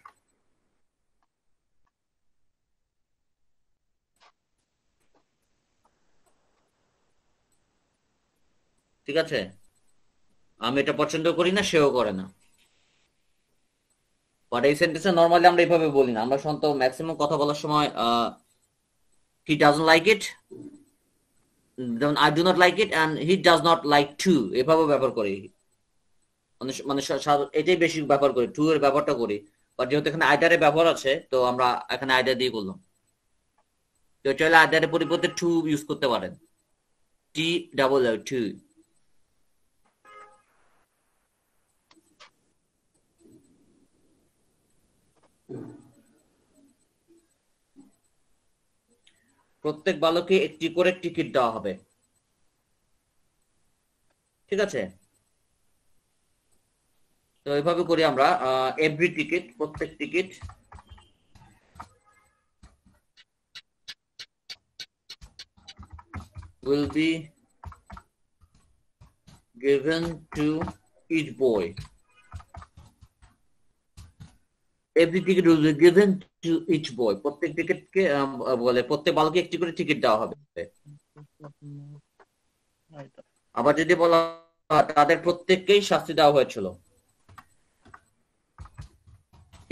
Speaker 1: ঠিক আছে, আমি এটা পছন্দ করি না, সেও করে না। বাট এই সেন্টেন্সে নরমালি আমরা এইভাবে বলি না, আমরা সাধারণত ম্যাক্সিমাম কথা বলার সময় he doesn't like it, যেমন I do not like it and he does not like to, এভাবে ব্যবহার করি। মানে এটাই বেশি ব্যবহার করি, টু এর ব্যবহারটা করি। বাট যেহেতু এখানে আইদারের ব্যবহার আছে, তো আমরা এখানে আইদার দিয়ে করলাম। তো চাইলে আইদারের পরিবর্তে টু ইউজ করতে পারেন, TOO, টু। প্রত্যেক বালককে একটি করে টিকিট দেওয়া হবে, ঠিক আছে। তো এইভাবে করি আমরা, এভরি টিকিট, প্রত্যেক ticket, will be given to each boy. Every ticket will be given to each boy. প্রত্যেক টিকিটকে বলে প্রত্যেক বালককে একটি করে টিকিট দেওয়া হবে। আবার যদি বলা তাদের প্রত্যেককেই শাস্তি দেওয়া হয়েছিল,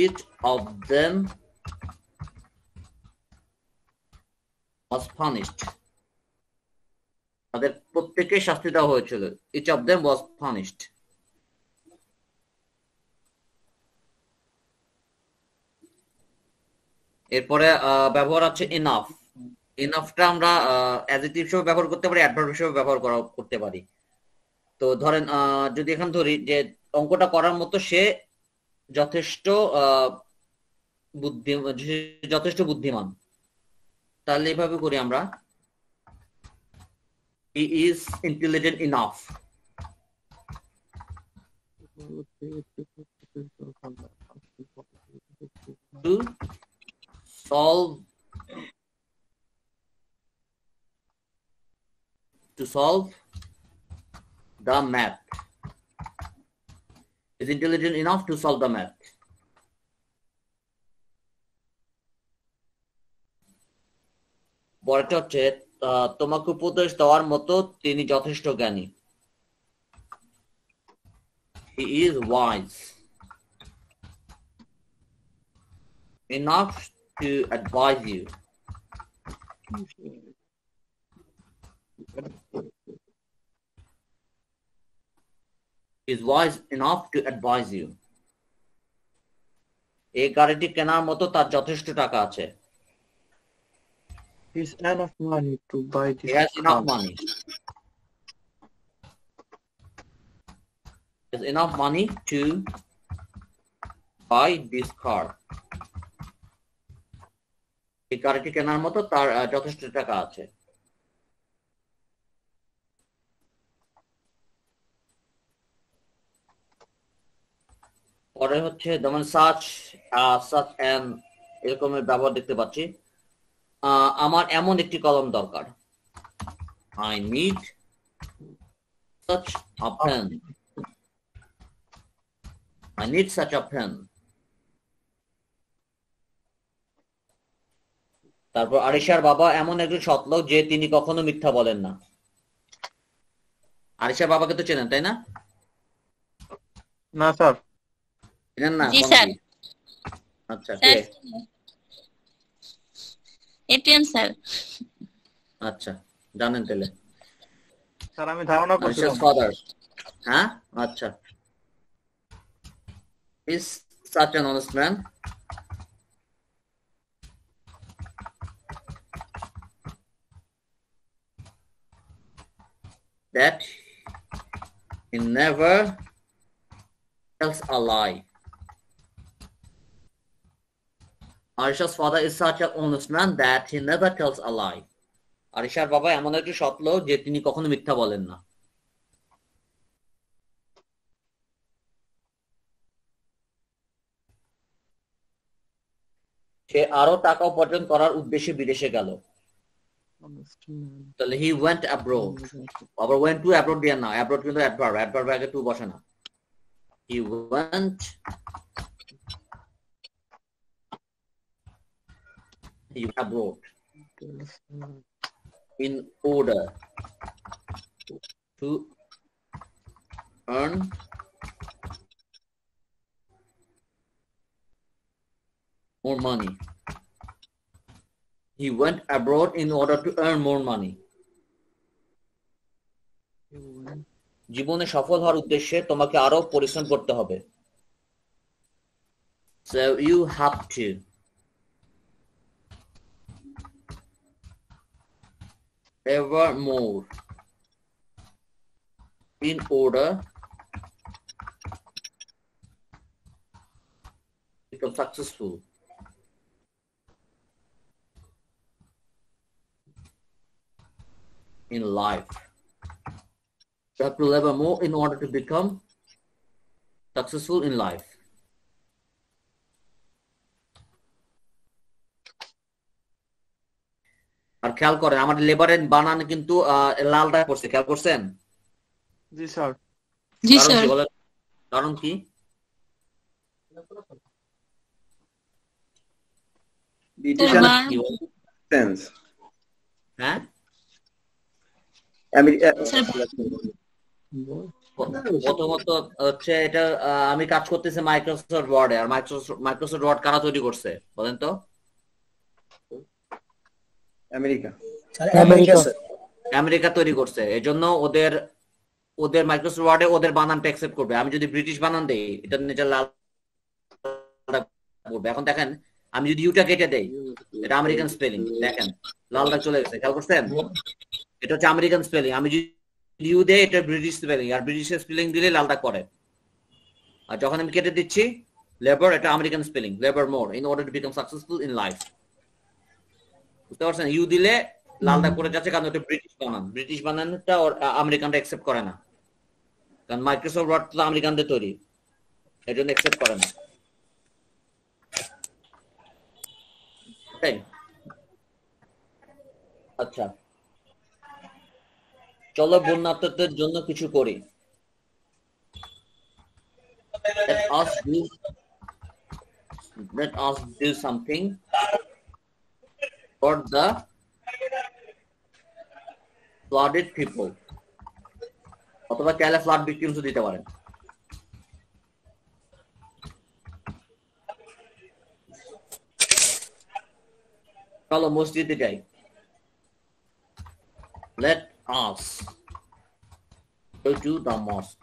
Speaker 1: each of them was punished. তাদের প্রত্যেককেই শাস্তি দেওয়া হয়েছিল, each of them was punished. এরপরে ব্যবহার আছে ইনাফ। ইনাফটা আমরা অ্যাডজেক্টিভ হিসেবে ব্যবহার করতে পারি, অ্যাডভার্ব হিসেবে ব্যবহার করতে পারি। তো ধরেন যদি এখন ধরি যে অঙ্কটা করার মতো সে যথেষ্ট বুদ্ধিমান, তাহলে এইভাবে করি আমরা, he is intelligent enough to solve the math. is intelligent enough to solve the math. পরেরটা হচ্ছে তোমাকে উপদেশ দেওয়ার মতো তিনি যথেষ্ট জ্ঞানী। He is wise enough to advise you. He is wise enough to advise you. এই গাড়িটি কেনার মতো তার যথেষ্ট টাকা আছে।
Speaker 5: Is enough money to buy
Speaker 1: He
Speaker 5: this
Speaker 1: has enough
Speaker 5: car.
Speaker 1: money. He has enough money to buy this car. এই গাড়িটি কেনার মতো তার যথেষ্ট টাকা আছে। পরে হচ্ছে যেমন such an এরকমের ব্যবহার দেখতে পাচ্ছি। আমার এমন একটি কলম দরকার। I need such a pen. I need such a pen. তারপর আরিশার বাবা এমন একজন সৎ লোক যে তিনি কখনো মিথ্যা বলেন না। আরিশার বাবাকে তো চেনেন তাই না?
Speaker 5: না স্যার।
Speaker 1: চেনেন না?
Speaker 6: জি স্যার।
Speaker 1: আচ্ছা কে?
Speaker 6: ATM sir.
Speaker 1: আচ্ছা জানেন তাহলে।
Speaker 5: স্যার আমি ধারণা করছিলাম।
Speaker 1: আরিশা's father. হ্যাঁ আচ্ছা। Is such an honest man. That he never tells a lie. Arisha's father is such an honest man that he never tells a lie. আরিশার বাবা এমন একটি সৎ লোক যে তিনি কখনো মিথ্যা বলেন না। সে আরো টাকা উপার্জন করার উদ্দেশ্যে বিদেশে গেল। তাহলে he went abroad. আবার went to abroad দিয়ে না, abroad কিন্তু adverb আগে to বসে না। He went abroad in order to earn more money. He went abroad in order to earn more money. জীবনে সফল হওয়ার উদ্দেশ্যে তোমাকে আরো পরিশ্রম করতে হবে। So you have to ever more in order to become successful in life. You have to labor more in order to become successful in life. আর খেয়াল করেন আমাদের লেবারের বানান কিন্তু লাল দাগ পড়ছে, খেয়াল করছেন?
Speaker 5: জি স্যার।
Speaker 2: জি
Speaker 1: কারণ
Speaker 2: স্যার।
Speaker 1: কি বলেন? কারণ কি? কি বলেন?
Speaker 7: sense.
Speaker 1: হ্যাঁ প্রথমত হচ্ছে এটা আমি কাজ করতেছি মাইক্রোসফট ওয়ার্ডে, আর মাইক্রোসফট ওয়ার্ড কারা তৈরি করছে বলেন তো?
Speaker 7: আমেরিকা।
Speaker 1: আমেরিকা তৈরি করছে। এজন্য ওদের মাইক্রোসফট ওয়ার্ডে ওদের বানানটা অ্যাকসেপ্ট করবে। আমি যদি ব্রিটিশ বানান দেই এটা নিচে লাল করবে। এখন দেখেন আমি যদি ইউটা কেটে দেই এটা আমেরিকান স্পেলিং, দেখেন লাল দাগ চলে গেছে, খেয়াল করছেন? এটা হচ্ছে আমেরিকান স্পেলিং। আমি যদি ইউ দেই এটা ব্রিটিশ স্পেলিং, আর ব্রিটিশ স্পেলিং দিলে লাল দাগ পড়ে। আর যখন আমি কেটে দিচ্ছি লেবার, এটা American spelling, labour more in order to become successful in life. বুঝতে পারছেন? ইউ দিলে লাল দাগ পড়ে যাচ্ছে কারণ ওটা ব্রিটিশ বানান। ব্রিটিশ বানানটা আমেরিকানরা অ্যাকসেপ্ট করে না, কারণ মাইক্রোসফট ওয়ার্ড তো আমেরিকানদের তৈরি, এর জন্য অ্যাকসেপ্ট করে না। আচ্ছা চলো বন্যার্থদের জন্য কিছু করি। us do let us do something for the flooded people. অথবা চাইলে ফ্লাড ভিকটিমস দিতে পারেন। চলো মসজিদে যাই। Let us go to the mosque.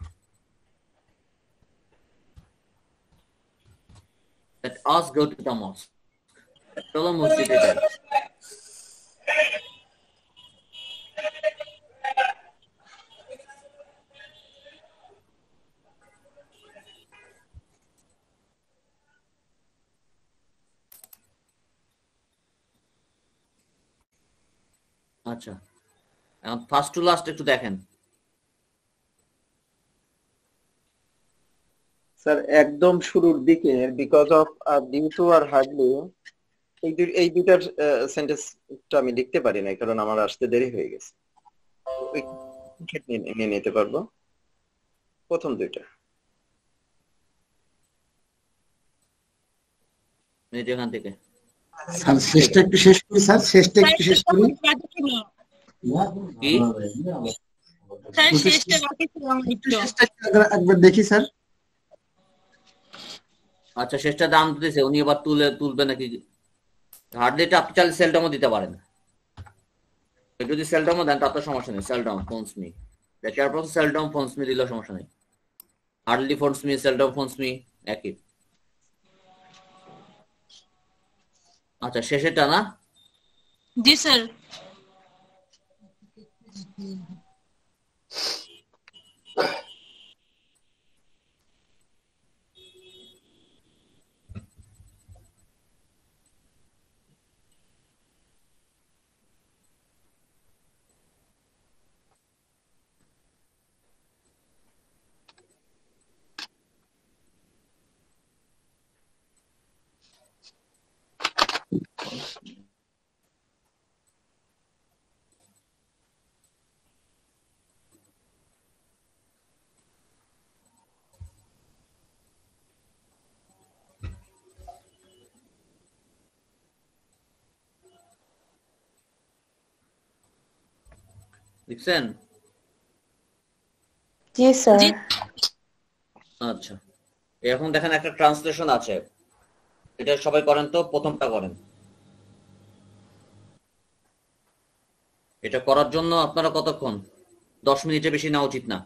Speaker 1: Let us go to the mosque. চলো মসজিদে যাই। আচ্ছা, ফার্স্ট টু লাস্ট একটু দেখেন।
Speaker 7: স্যার একদম শুরুর দিকে বিকজ অফ ডিউ টু আর হার্ডলি এই দুইটার সেন্টেন্সটা আমি লিখতে পারি না কারণ আমার আসতে দেরি হয়ে গেছে। নিয়ে নিতে পারবো প্রথম দুইটা।
Speaker 1: এখান থেকে
Speaker 8: স্যার শেষটা একটু শেষ করি, স্যার শেষটা একটু শেষ করি।
Speaker 1: কি
Speaker 2: স্যার শেষটা বাকি ছিল আমার
Speaker 8: একটু
Speaker 2: একটু।
Speaker 8: শেষটা একবার দেখি স্যার।
Speaker 1: আচ্ছা, শেষটা দাম দিতেছে, উনি এবার তুলবে নাকি? হার্ডলিটা আপনি চাইলে সেলডমও দিতে পারেন। যদি সেলডমও দেন তার তো সমস্যা নেই। সেলডম ফোনস মি, দেখার পর সেলডম ফোনস মি দিলেও সমস্যা নেই। Hardly phones me, seldom phones me একই। আচ্ছা, শেষেরটা না?
Speaker 2: জি স্যার।
Speaker 1: লিখছেন?
Speaker 3: জি স্যার।
Speaker 2: জি
Speaker 1: আচ্ছা, এখন দেখেন একটা ট্রান্সলেশন আছে, এটা সবাই করেন তো, প্রথমটা করেন। এটা করার জন্য আপনারা কতক্ষণ? 10 মিনিটের বেশি নেওয়া উচিত না।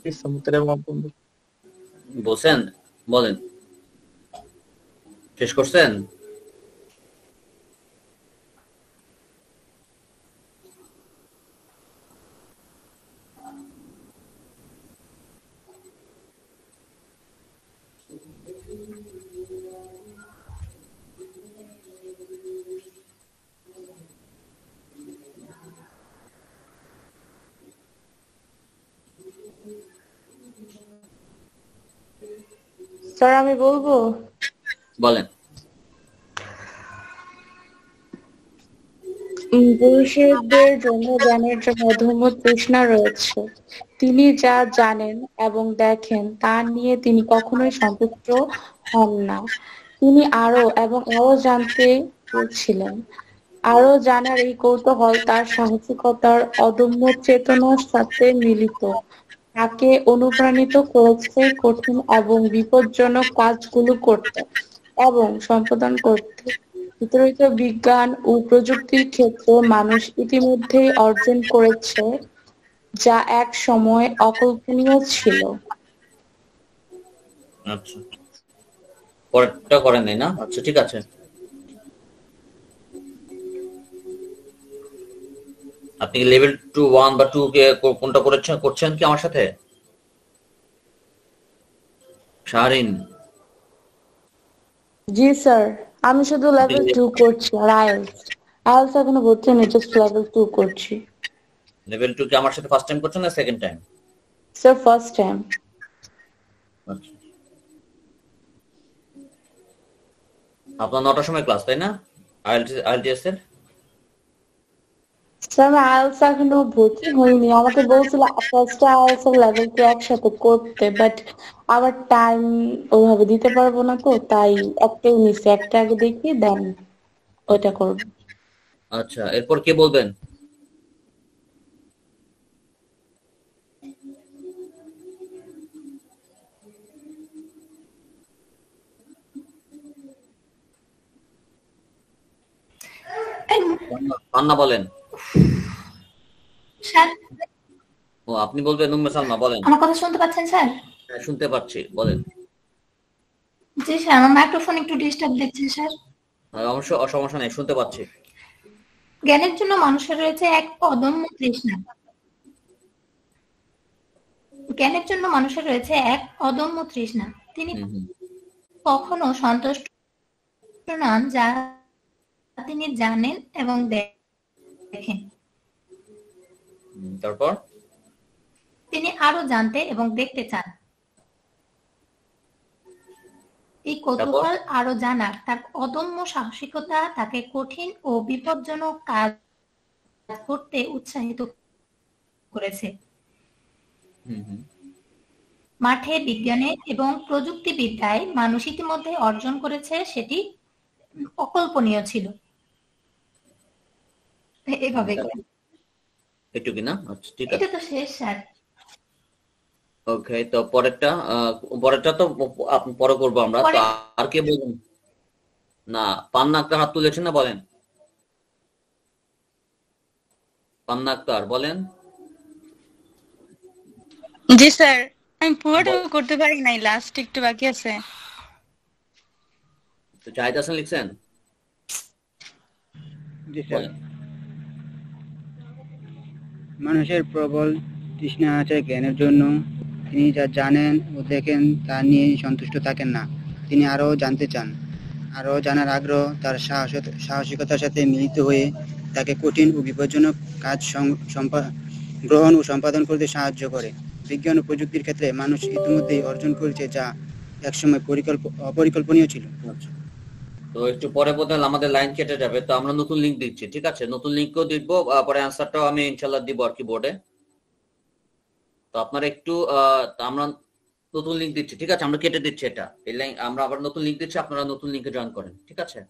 Speaker 5: Muhterem বন্ধু।
Speaker 1: বলছেন, বলেন, শেষ করছেন?
Speaker 9: স্যার আমি বলবো
Speaker 1: বলেন।
Speaker 9: পুরুষদের জন্য জ্ঞানের জন্য অধম্য তৃষ্ণা রয়েছে। তিনি যা জানেন এবং দেখেন তা নিয়ে তিনি কখনোই সন্তুষ্ট হন না। তিনি আরো জানতে চেয়েছিলেন। আরো জানার এই কৌতূহল তার সাহসিকতার অদম্য চেতনার সাথে মিলিত। তাকে অনুপ্রাণিত করেছে কঠিন এবং বিপজ্জনক কাজগুলো করতে এবং সম্পাদন করতে। বিতরিত বিজ্ঞান ও প্রযুক্তির ক্ষেত্রে মানুষ ইতিমধ্যেই অর্জন করেছে যা এক সময় অকল্পনীয় ছিল।
Speaker 1: আচ্ছা, পরেরটা করেন নাই না? আচ্ছা, ঠিক আছে। আপনি লেভেল 2 1 বা 2 কে কোনটা করছেন কি আমার সাথে? শাহরিন,
Speaker 9: জি স্যার, আমি শুধু লেভেল 2 করছি আর আইএলটিএস এখনো ভর্তি হয়নি, জাস্ট লেভেল 2 করছি।
Speaker 1: লেভেল 2 কি আমার সাথে ফার্স্ট টাইম করছেন না second time?
Speaker 9: Sir first time.
Speaker 1: আচ্ছা, আপনার 9টার সময় ক্লাস, তাই না? আইএলটিএস এর?
Speaker 9: স্যার আমি আইএলটিএস এখনো ভর্তি হইনি, আমাকে বলছিল ফার্স্টে আইএলটিএস এর লেভেল 2 একসাথে করতে, বাট আমার টাইম ওইভাবে দিতে পারবো না, তো তাই একটাই নিছি, একটা আগে দেখি দেন ওইটা করব।
Speaker 1: আচ্ছা, এরপর কে বলবেন? পান্না বলেন।
Speaker 3: স্যার
Speaker 1: ও, আপনি বলবেন। উম্মে সালমা বলেন।
Speaker 3: আমার কথা শুনতে পাচ্ছেন স্যার?
Speaker 1: হ্যাঁ, শুনতে পাচ্ছি, বলেন।
Speaker 3: জি স্যার, আমার মাইক্রোফোন একটু ডিস্টার্ব দিচ্ছে স্যার।
Speaker 1: অবশ্য সমস্যা নেই, শুনতে পাচ্ছি।
Speaker 3: জ্ঞানের জন্য মানুষের রয়েছে এক অদম্য তৃষ্ণা। জ্ঞানের জন্য মানুষের রয়েছে এক অদম্য তৃষ্ণা। তিনি
Speaker 1: হুম হুম।
Speaker 3: কখনো সন্তুষ্ট নন যা তিনি জানেন এবং দেখেন।
Speaker 1: তারপর?
Speaker 3: তিনি আরো জানতে এবং দেখতে চান। এই
Speaker 1: তারপর?
Speaker 3: কৌতূহল আরো জানার, তার অদম্য সাহসিকতা তাকে কঠিন ও বিপজ্জনক কাজ করতে উৎসাহিত করেছে।
Speaker 1: হুম হুম।
Speaker 3: মাঠে বিজ্ঞানে এবং প্রযুক্তিবিদ্যায় মানুষ ইতিমধ্যে অর্জন করেছে, সেটি অকল্পনীয় ছিল। এভাবে করে।
Speaker 1: এটুকু না? আচ্ছা, ঠিক
Speaker 3: এটা
Speaker 1: আছে।
Speaker 3: তো শেষ স্যার।
Speaker 1: ওকে, তো পরেরটা তো পরে করবো আমরা তো।
Speaker 3: পরে
Speaker 1: আর কে বলবেন? না, পান্না আক্তার হাত তুলেছেন না, বলেন। পান্না আক্তার বলেন।
Speaker 2: জি স্যার, আমি পুরোটুকু করতে পারি নাই, লাস্ট একটু বাকি আছে।
Speaker 1: তো জাহিদ হাসান লিখছেন,
Speaker 10: জি স্যার।
Speaker 1: বলেন।
Speaker 10: মানুষের প্রবল তৃষ্ণা আছে জ্ঞানের জন্য। তিনি যা জানেন ও দেখেন তা নিয়ে সন্তুষ্ট থাকেন না। তিনি আরও জানতে চান। আরও জানার আগ্রহ তার সাহসিকতার সাথে মিলিত হয়ে তাকে কঠিন ও বিপজ্জনক কাজ গ্রহণ ও সম্পাদন করতে সাহায্য করে। বিজ্ঞান ও প্রযুক্তির ক্ষেত্রে মানুষ ইতিমধ্যেই অর্জন করেছে যা একসময় অপরিকল্পনীয় ছিল।
Speaker 1: আচ্ছা, তো একটু পরে বোধহয় আমাদের লাইন কেটে যাবে, তো আমরা নতুন লিঙ্ক দিচ্ছি, ঠিক আছে? নতুন লিঙ্কও দিব, পরে অ্যান্সারটাও আমি ইনশাল্লাহ দিব আর কি বোর্ডে। তো আপনারা একটু আমরা নতুন লিঙ্ক দিচ্ছি, ঠিক আছে? আমরা কেটে দিচ্ছি এটা, এই লাইন আমরা আবার নতুন লিঙ্ক দিচ্ছি, আপনারা নতুন লিঙ্কে জয়েন করেন, ঠিক আছে?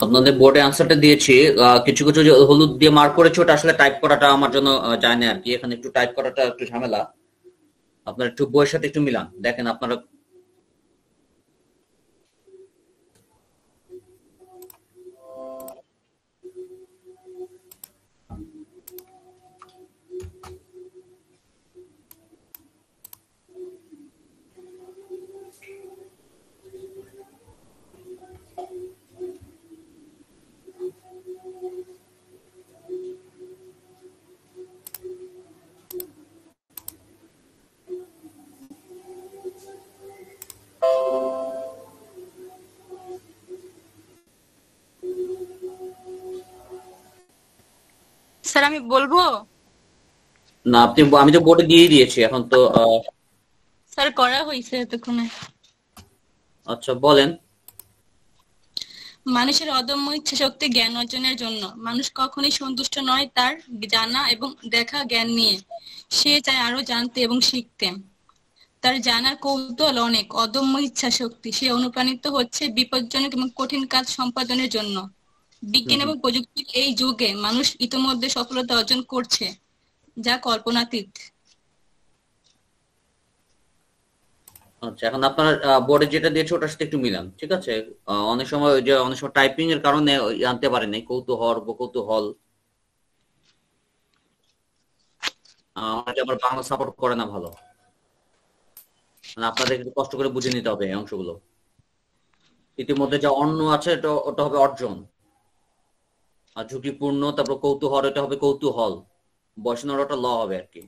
Speaker 1: আপনাদের বোর্ডে আনসারটা দিয়েছি, কিছু কিছু যে হলুদ দিয়ে মার্ক করেছে ওটা আসলে টাইপ করাটা আমার জন্য যায় না আর কি, এখানে একটু টাইপ করাটা একটু ঝামেলা। আপনারা একটু বইয়ের সাথে একটু মিলান, দেখেন আপনারা
Speaker 2: স্যার আমি বলবো?
Speaker 1: না আপনি, আমি তো বোর্ডে দিয়ে দিয়েছি এখন তো।
Speaker 2: স্যার করা হয়েছে এতক্ষণে।
Speaker 1: আচ্ছা বলেন।
Speaker 2: মানুষের অদম্য ইচ্ছা শক্তি জ্ঞান অর্জনের জন্য। মানুষ কখনোই সন্তুষ্ট নয় তার জানা এবং দেখা জ্ঞান নিয়ে। সে চায় আরো জানতে এবং শিখতে। তার জানার কৌতূহল অনেক, অদম্য ইচ্ছা শক্তি। সে অনুপ্রাণিত হচ্ছে বিপজ্জনক এবং কঠিন কাজ সম্পাদনের জন্য। বিজ্ঞান এবং প্রযুক্তির এই যুগে মানুষ ইতোমধ্যে সফলতা অর্জন করছে, যা কল্পনাতীত।
Speaker 1: আচ্ছা এখন আপনার বোর্ডে যেটা দিয়েছে ওটার সাথে একটু মিলান, ঠিক আছে? অনেক সময় ওই যে অনেক সময় টাইপিং এর কারণে আনতে পারেন নাই, কৌতূহল বা কৌতূহল। আমার বাংলা সাপোর্ট করে না ভালো, মানে আপনাদের একটু কষ্ট করে বুঝে নিতে হবে এই অংশগুলো। ইতিমধ্যে যা অন্য আছে ওটা হবে অর্জন, আর ঝুঁকিপূর্ণ, তারপর কৌতূহল, এটা হবে কৌতূহল, বসানোর ওটা ল হবে আর কি।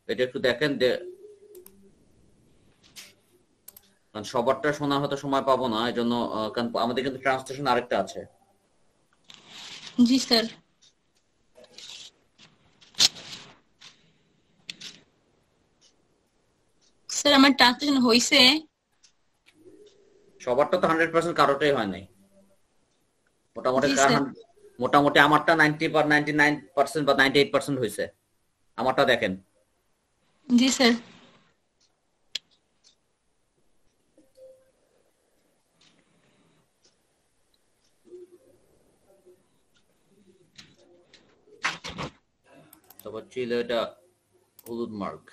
Speaker 1: এটা একটু দেখেন যে, কারণ সবারটা শোনার হয়তো সময় পাবো না, এই জন্য কারণ আমাদের কিন্তু ট্রান্সলেশন আরেকটা আছে।
Speaker 2: জি স্যার। স্যার আমার ট্রান্সলেশন হয়েছে।
Speaker 1: সবারটা তো 100% কারোটাই হয় নাই, মোটামুটি আমারটা 99% বা 98% হয়েছে। আমারটা দেখেন।
Speaker 2: জি স্যার।
Speaker 1: তারপর ছিল এটা হলুদ মার্ক।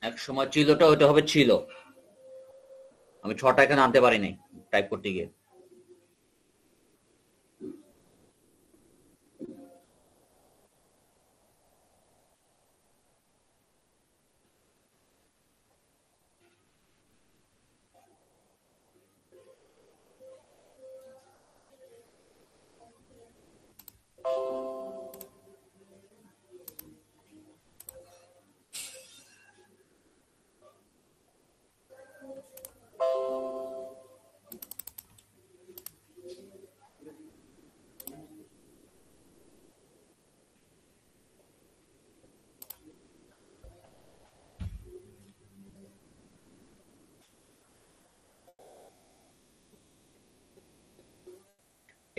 Speaker 1: এক সময় চিলোটা ওইটা হবে ছিল, আমি 6টা এখানে আনতে পারি নাই টাইপ করতে গিয়ে।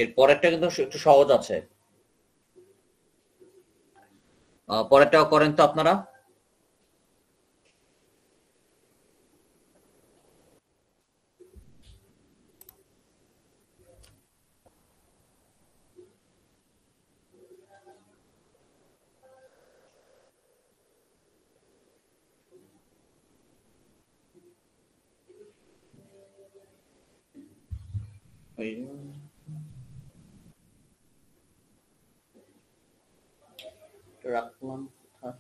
Speaker 1: এর পরেরটা কিন্তু একটু সহজ আছে, পরেরটাও করেন তো আপনারা। রাখলাম কোথায়?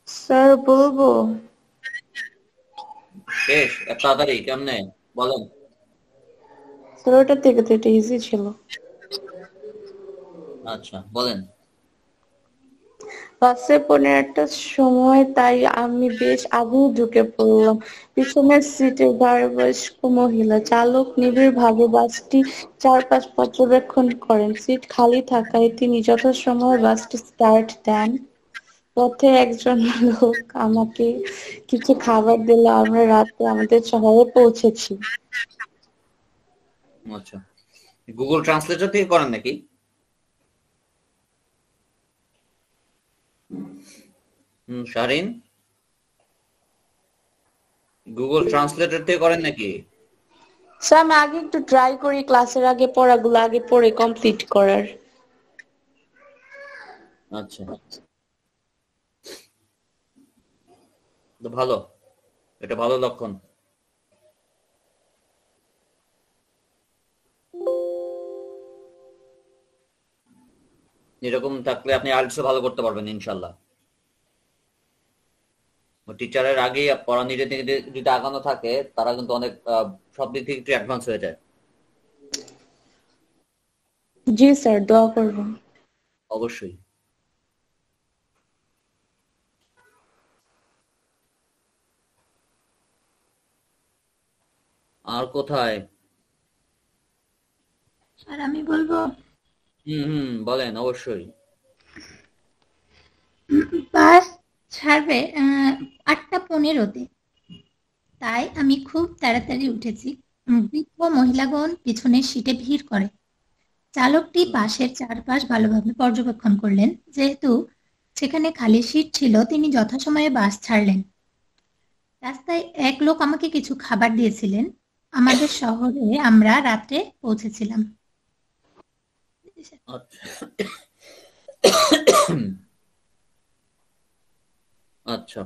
Speaker 9: স্যার বলবো?
Speaker 1: শেষ এত তাড়াতাড়ি কেমনে বলেন?
Speaker 9: স্যার ওটা থেকে তো এটা ইজি ছিল।
Speaker 1: আচ্ছা বলেন।
Speaker 9: বাসে 15টার সময়, তাই আমি বেশ আগেই ঢুকে পড়লাম। পিছনের সিটে গাড়ি বয়স্ক মহিলা। চালক নিবিড়ভাবে বাসটি চারপাশ পর্যবেক্ষণ করেন। সিট খালি থাকায় তিনি যথাসময়ে বাসটি স্টার্ট দেন। পথে একজন লোক আমাকে কিছু খাবার দিল। আমরা রাতে আমাদের শহরে পৌঁছেছি।
Speaker 1: আচ্ছা, গুগল ট্রান্সলেটর থেকে করেন নাকি? শাহরিন, গুগল ট্রান্সলেটর থেকে করেন নাকি?
Speaker 9: স্যার আমি আগে একটু ট্রাই করি ক্লাসের আগে পড়াগুলো আগে পড়ে কমপ্লিট করার।
Speaker 1: আচ্ছা, তো ভালো, এটা ভালো লক্ষণ। এরকম থাকলে আপনি আইএলটিএস ভালো করতে পারবেন ইনশাল্লাহ। টিচারের আগে পড়া নিজে থেকে যদি আগানো থাকে, তারা কিন্তু অনেক সব দিক থেকে একটু অ্যাডভান্স হয়ে যায়।
Speaker 9: জি স্যার, দোয়া করব।
Speaker 1: অবশ্যই। আর কোথায়?
Speaker 3: আর আমি বলবো
Speaker 1: বলেন অবশ্যই।
Speaker 3: বাস ছাড়বে 8:15-তে, তাই আমি খুব তাড়াতাড়ি উঠেছি। বৃদ্ধ মহিলাগণ পিছনের সিটে ভিড় করে। চালকটি বাসের চারপাশ ভালোভাবে পর্যবেক্ষণ করলেন। যেহেতু সেখানে খালি সিট ছিল, তিনি যথাসময়ে বাস ছাড়লেন। রাস্তায় এক লোক আমাকে কিছু খাবার দিয়েছিলেন। আমাদের শহরে আমরা রাত্রে পৌঁছেছিলাম।
Speaker 1: আচ্ছা আচ্ছা,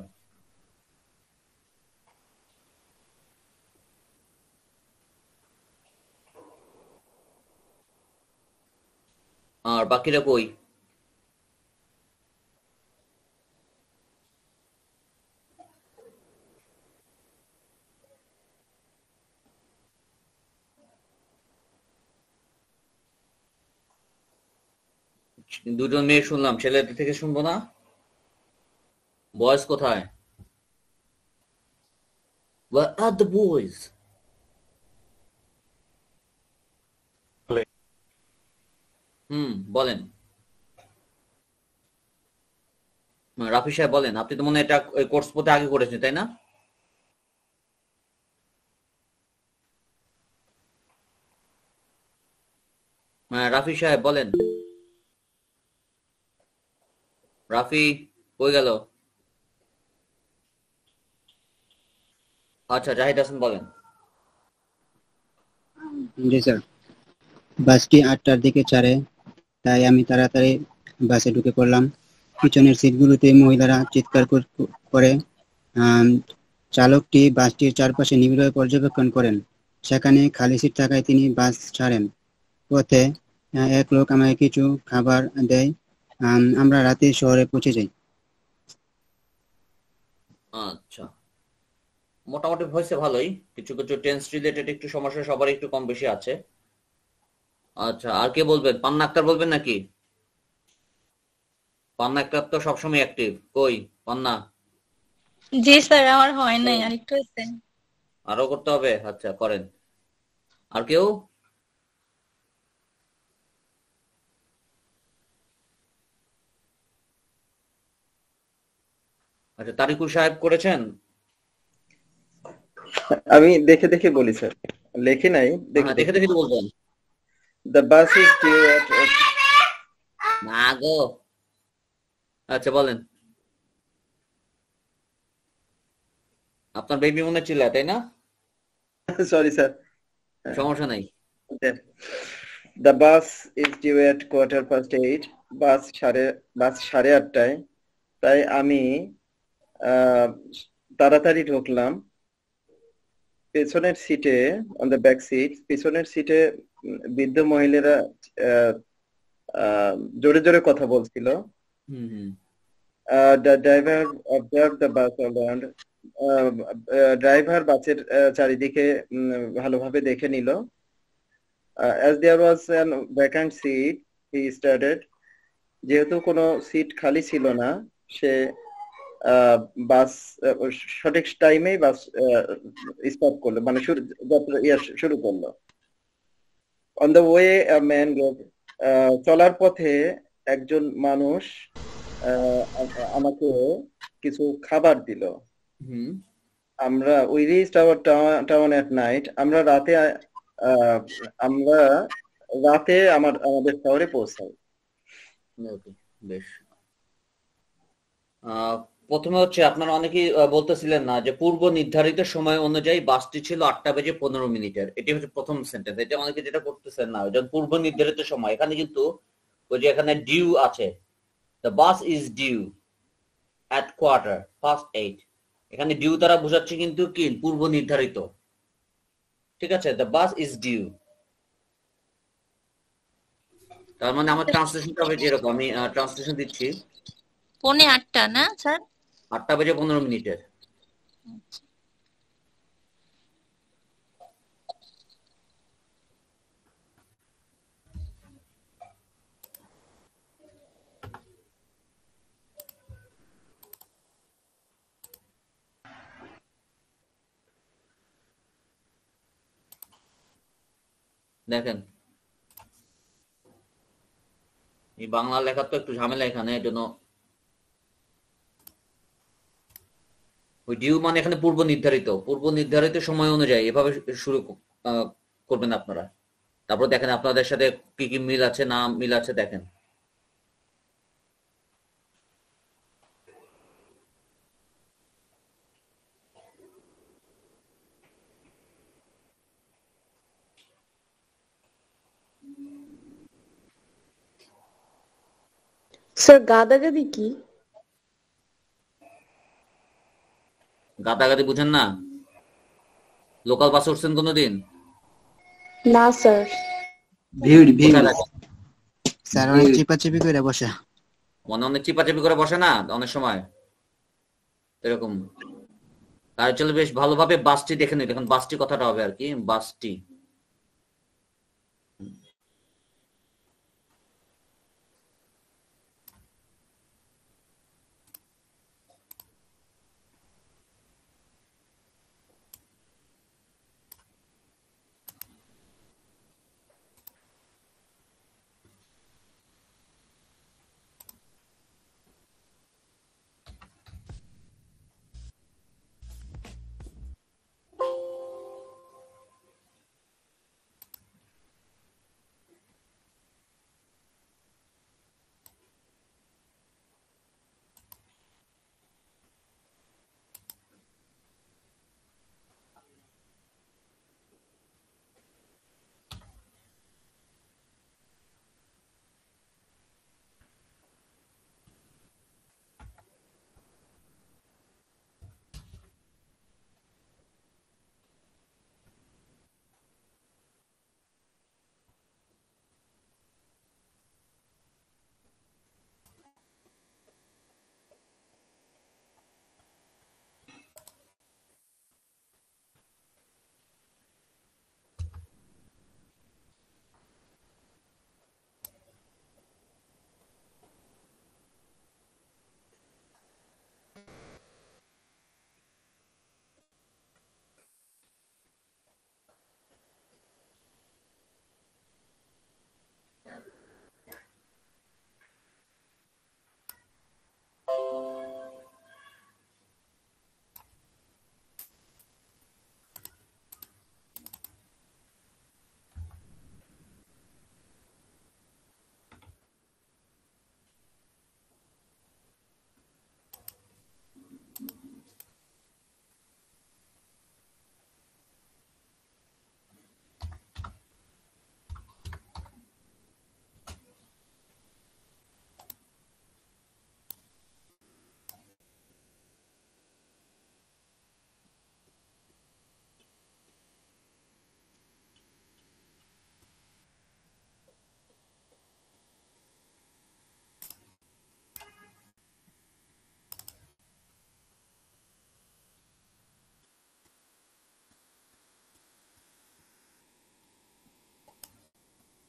Speaker 1: আর বাকিরা কই? দুজন মেয়ে শুনলাম, ছেলেদের থেকে শুনবো না? বয়েজ কোথায়? Where are the boys? বলেন। রাফি সাহেব বলেন, আপনি তো মনে হয় এটা কোর্স পথে আগে করেছেন তাই না? রাফি সাহেব বলেন। রাফি কই গেল? আচ্ছা, জাহিদ হাসান বলেন।
Speaker 10: জি স্যার, বাসটি 8টার দিকে ছাড়ে, তাই আমি তাড়াতাড়ি বাসে ঢুকে পড়লাম। পিছনের সিটগুলোতে মহিলারা চিৎকার করে। চালকটি বাসটির চারপাশে নিবিড়ভাবে পর্যবেক্ষণ করেন। সেখানে খালি সিট থাকায় তিনি বাস ছাড়েন। পথে এক লোক আমাকে কিছু খাবার দেয়। আমরা রাতে শহরে পৌঁছে যাই।
Speaker 1: আচ্ছা, মোটামুটি হয়েছে ভালোই। কিছু কিছু টেন্স রিলেটেড একটু সমস্যা সবারই একটু কম বেশি আছে। আচ্ছা, আর কে বলবেন? পান্না আক্তার বলবেন নাকি? পান্না আক্তার তো সবসময় অ্যাক্টিভ। কই পান্না?
Speaker 2: জি স্যার, আমার হয় নাই, আরেকটু আছে।
Speaker 1: আরো করতে হবে? আচ্ছা করেন। আর কেউ? আচ্ছা, তারিকুল সাহেব করেছেন?
Speaker 7: আমি দেখে দেখে বলি স্যার, লেখি নাই,
Speaker 1: হ্যাঁ, দেখে দেখে তো বলবেন।
Speaker 7: দ্য বাস ইজ ডিউ এট
Speaker 1: না গো। আচ্ছা বলেন। আপনার বেবি মনে ছিল তাই না?
Speaker 7: সরি স্যার,
Speaker 1: সমস্যা নাই।
Speaker 7: দ্য বাস ইজ ডিউ এট 8:15। বাস 8:30টায়, তাই আমি তাড়াতাড়ি ঢুকলাম। পেছনের সিটে, অন দ্য ব্যাক সিট, পেছনের সিটে বৃদ্ধ মহিলারা জোরে জোরে কথা বলছিল। The driver observe the bus around. Driver বাসের চারিদিকে ভালোভাবে দেখে নিল। as there was an vacant seat, he started. যেহেতু কোনো সিট খালি ছিল না, সে বাস সঠিক টাইমেই বাস স্টপ করলো, মানে শুরু করলো। On the way a man gave, চলার পথে একজন মানুষ আমাকে কিছু খাবার দিল। আমরা we reached hour town at night, আমরা রাতে আমাদের শহরে পৌঁছাই।
Speaker 1: বেশ। প্রথমে হচ্ছে আপনারা অনেকেই বলতেছিলেন না যে পূর্ব নির্ধারিত সময় অনুযায়ী বাসটি ছিল 8:15 এটি হচ্ছে প্রথম সেন্টেন্স। এটা অনেকে যেটা করতেছেন না, যখন পূর্ব নির্ধারিত সময়, এখানে কিন্তু ওই যে এখানে ডিউ আছে, the bus is due at 8:15। এখানে ডিউ দ্বারা বোঝাচ্ছে কিন্তু কি পূর্ব নির্ধারিত। ঠিক আছে, দ্য বাস ইজ ডিউ। তার মানে আমার ট্রান্সলেশনটা হবে যেরকম, আমি ট্রান্সলেশন দিচ্ছি।
Speaker 6: 8:45 না স্যার?
Speaker 1: 8:15। দেখেন এই বাংলা লেখার তো একটু ঝামেলা এখানে, এর জন্য ওই ডিউ মানে এখানে পূর্ব নির্ধারিত সময় অনুযায়ী এভাবে শুরু করবেন আপনারা। তারপর দেখেন আপনাদের সাথে কি কি মিল আছে না মিল আছে দেখেন।
Speaker 9: স্যার গাদাগাদি কি?
Speaker 1: গাদাগাদি বুঝেন না? লোকাল বাসে উঠছেন কোনোদিন?
Speaker 9: না স্যার।
Speaker 10: ভিড় ভিড়
Speaker 1: কোথায় দেখেন?
Speaker 10: স্যার অনেক চিপাচিপি করে বসে।
Speaker 1: মনে অনেক চিপাচাপি করে বসে না অনেক সময় এরকম। তার চলে বেশ ভালোভাবে বাসটি দেখে নিন, এখন বাসটি কথাটা হবে আর কি, বাসটি।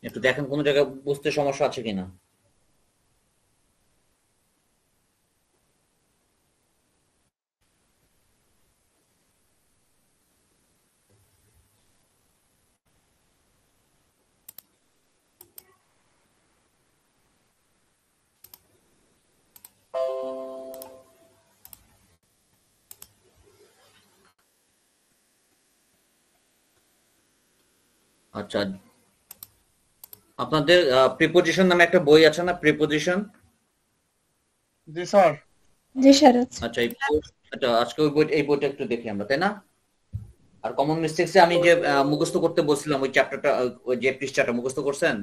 Speaker 1: একটু দেখেন কোনো জায়গায় বুঝতে সমস্যা আছে কিনা। আচ্ছা, আপনাদের প্রিপোজিশন নামে একটা বই আছে না, প্রিপোজিশন?
Speaker 5: জি স্যার।
Speaker 3: জি স্যার।
Speaker 1: আচ্ছা আচ্ছা, আজকে ওই বই, এই বইটা একটু দেখি আমরা, তাই না? আর কমন মিস্টেক্সে আমি যে মুখস্থ করতে বলছিলাম ওই চ্যাপ্টারটা, ওই যে পৃষ্ঠাটা মুখস্থ করছেন,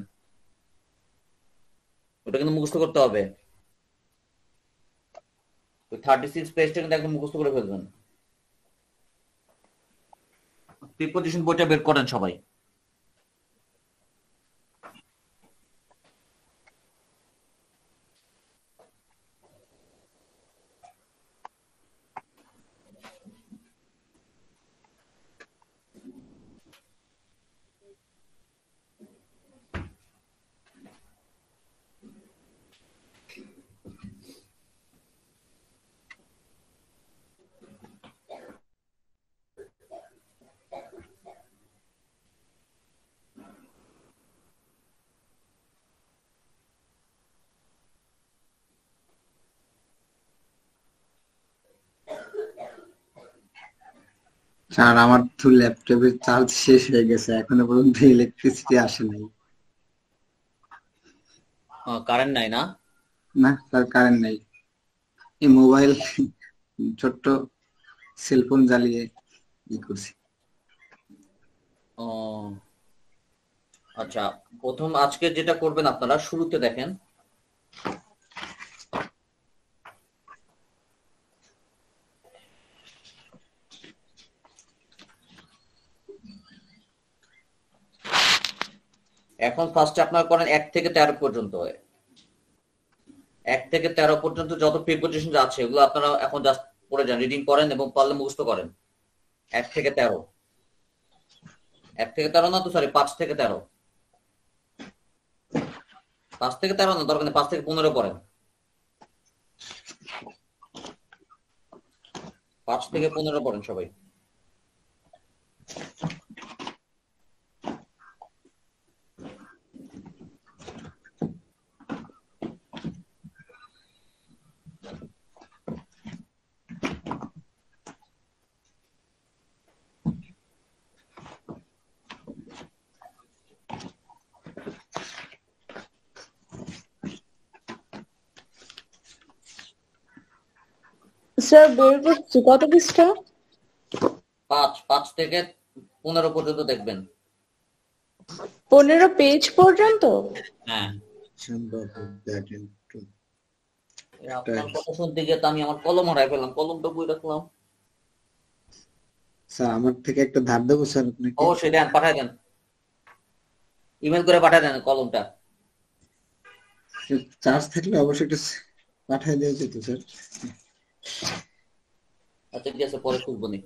Speaker 1: ওটা কিন্তু মুখস্থ করতে হবে। ওই 36 পেজটা কিন্তু একদম মুখস্থ করে ফেলবেন। প্রিপোজিশন বইটা বের করেন সবাই।
Speaker 8: স্যার আমার তো ল্যাপটপের চার্জ শেষ হয়ে গেছে, এখনো পর্যন্ত ইলেকট্রিসিটি আসে নাই।
Speaker 1: কারেন্ট নাই না?
Speaker 8: না স্যার, কারেন্ট নাই। এই মোবাইল ছোট্ট সেলফোন জ্বালিয়ে ই করছি।
Speaker 1: ও আচ্ছা, প্রথম আজকে যেটা করবেন আপনারা শুরুতে দেখেন এখন ফার্স্টে আপনারা করেন 1 থেকে 13 পর্যন্ত। 1 থেকে 13 পর্যন্ত যত প্রিপোজিশন আছে এগুলো আপনারা এখন জাস্ট পড়ে যান, রিডিং করেন এবং পারলে মুখস্থ করেন। 1 থেকে 13, 1 থেকে 13 না তো সরি 5 থেকে 13, 5 থেকে 13 না, দরকার নেই 5 থেকে 15 পড়েন। 5 থেকে 15 পড়েন সবাই।
Speaker 9: স্যার বের করছি, কত পৃষ্ঠা?
Speaker 1: 5 থেকে 15 পর্যন্ত দেখবেন।
Speaker 9: 15 পেজ পর্যন্ত?
Speaker 1: হ্যাঁ।
Speaker 8: That
Speaker 1: আপনার কথা শুনতে গিয়ে তো আমি আমার কলম হারাই ফেললাম, কলমটা বই রাখলাম।
Speaker 8: স্যার আমার থেকে একটা ধার দেবো স্যার আপনাকে?
Speaker 1: অবশ্যই দেন, পাঠায় দেন, ইমেল করে পাঠায় দেন কলমটা।
Speaker 8: চার্জ থাকলে অবশ্যই একটু পাঠিয়ে দেওয়া যেত স্যার।
Speaker 1: আচ্ছা ঠিক আছে, পরে খুলবো নি।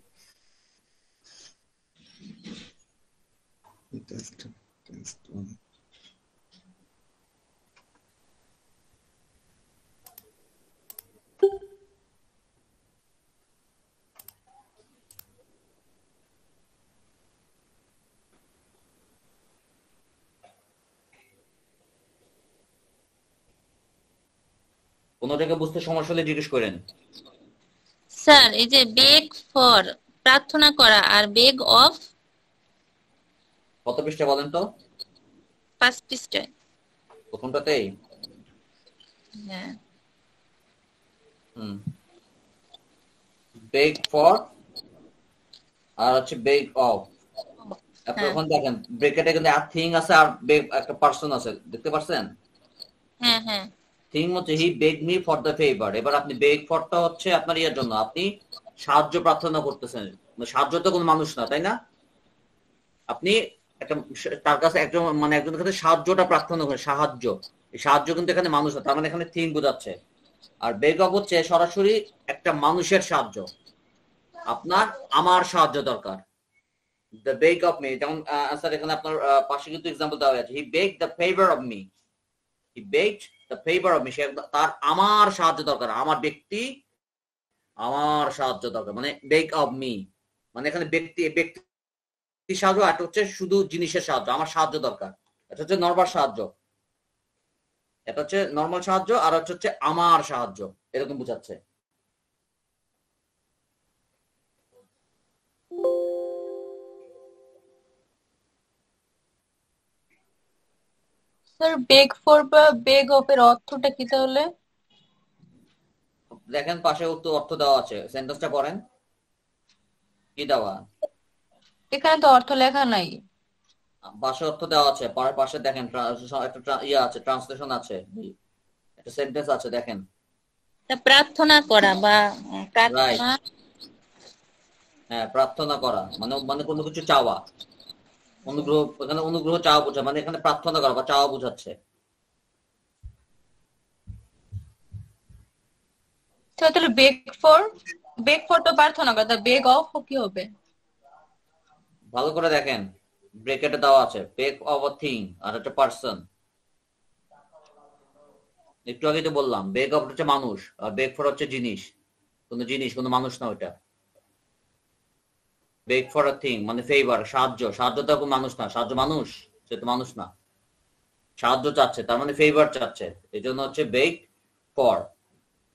Speaker 1: কোনোটাকে বুঝতে সমস্যা হলে জিজ্ঞেস করেন।
Speaker 6: স্যার এই যে বেগ ফর প্রার্থনা করা আর বেগ অফ
Speaker 1: কত পৃষ্ঠা বলেন তো?
Speaker 6: 5 পৃষ্ঠায়।
Speaker 1: প্রথমটাতেই?
Speaker 6: হ্যাঁ।
Speaker 1: বেগ ফর আর হচ্ছে বেগ অফ। আপনি
Speaker 6: হ্যাঁ।
Speaker 1: ওখানে দেখেন ব্রেকেটে কিন্তু আর থিং আছে আর বেগ একটা পারসন আছে, দেখতে পাচ্ছেন?
Speaker 6: হ্যাঁ হ্যাঁ।
Speaker 1: থিং হচ্ছে হি বেগ মি ফর দ্য ফেভার। এবার আপনি বেগ ফরটা হচ্ছে আপনার ইয়ের জন্য, আপনি সাহায্য প্রার্থনা করতেছেন। সাহায্য তো কোনো মানুষ না, তাই না? আপনি একটা তার কাছে একজন মানে একজনের কাছে সাহায্যটা প্রার্থনা করেন, সাহায্য। এই সাহায্য কিন্তু এখানে মানুষ না, তার মানে এখানে থিং বোঝাচ্ছে। আর বেগ অফ হচ্ছে সরাসরি একটা মানুষের সাহায্য, আপনার আমার সাহায্য দরকার। দ্য বেগ অফ মি, যেমন স্যার এখানে আপনার পাশে কিন্তু এক্সাম্পল দেওয়া আছে, he beg the favour of me, he begged the favour of me. তার আমার সাহায্য দরকার, আমার ব্যক্তি আমার সাহায্য দরকার, মানে বেগ অফ মি মানে এখানে ব্যক্তি সাহায্য, আর হচ্ছে শুধু জিনিসের সাহায্য, আমার সাহায্য দরকার। এটা হচ্ছে নরমাল সাহায্য, এটা হচ্ছে নরমাল সাহায্য, আর হচ্ছে আমার সাহায্য, এরকম বোঝাচ্ছে।
Speaker 2: স্যার বেগ ফর বা বেগ অফ এর অর্থটা কি তাহলে?
Speaker 1: দেখেন পাশে অর্থ দেওয়া আছে, সেন্টেন্সটা পড়েন কি দেওয়া।
Speaker 2: এখানে তো অর্থ লেখা নাই।
Speaker 1: পাশে অর্থ দেওয়া আছে, পাশে দেখেন একটা ইয়ে আছে, ট্রান্সলেশন আছে, একটা সেন্টেন্স আছে, দেখেন।
Speaker 6: প্রার্থনা করা বা প্রার্থনা।
Speaker 1: হ্যাঁ, প্রার্থনা করা মানে মানে কোনো কিছু চাওয়া, অনুগ্রহ, এখানে অনুগ্রহ চাওয়া বোঝায়, মানে এখানে প্রার্থনা করা বা চাওয়া বোঝাচ্ছে।
Speaker 2: তাহলে বেগ ফর তো প্রার্থনা করা, বেগ অফ কি হবে?
Speaker 1: ভালো করে দেখেন, ব্রেকেটে দেওয়া আছে বেগ অফ আ থিং আর একটা পার্সন। একটু আগে তো বললাম বেগ অফ হচ্ছে মানুষ আর বেগ ফর হচ্ছে জিনিস, কোনো মানুষ না ওটা। বেগ ফর আ থিং মানে ফেভার, সাহায্য তো কোনো মানুষ না, সাহায্য মানুষ, সে তো মানুষ না। সাহায্য চাচ্ছে তার মানে ফেভার চাচ্ছে, এই জন্য হচ্ছে বেগ ফর।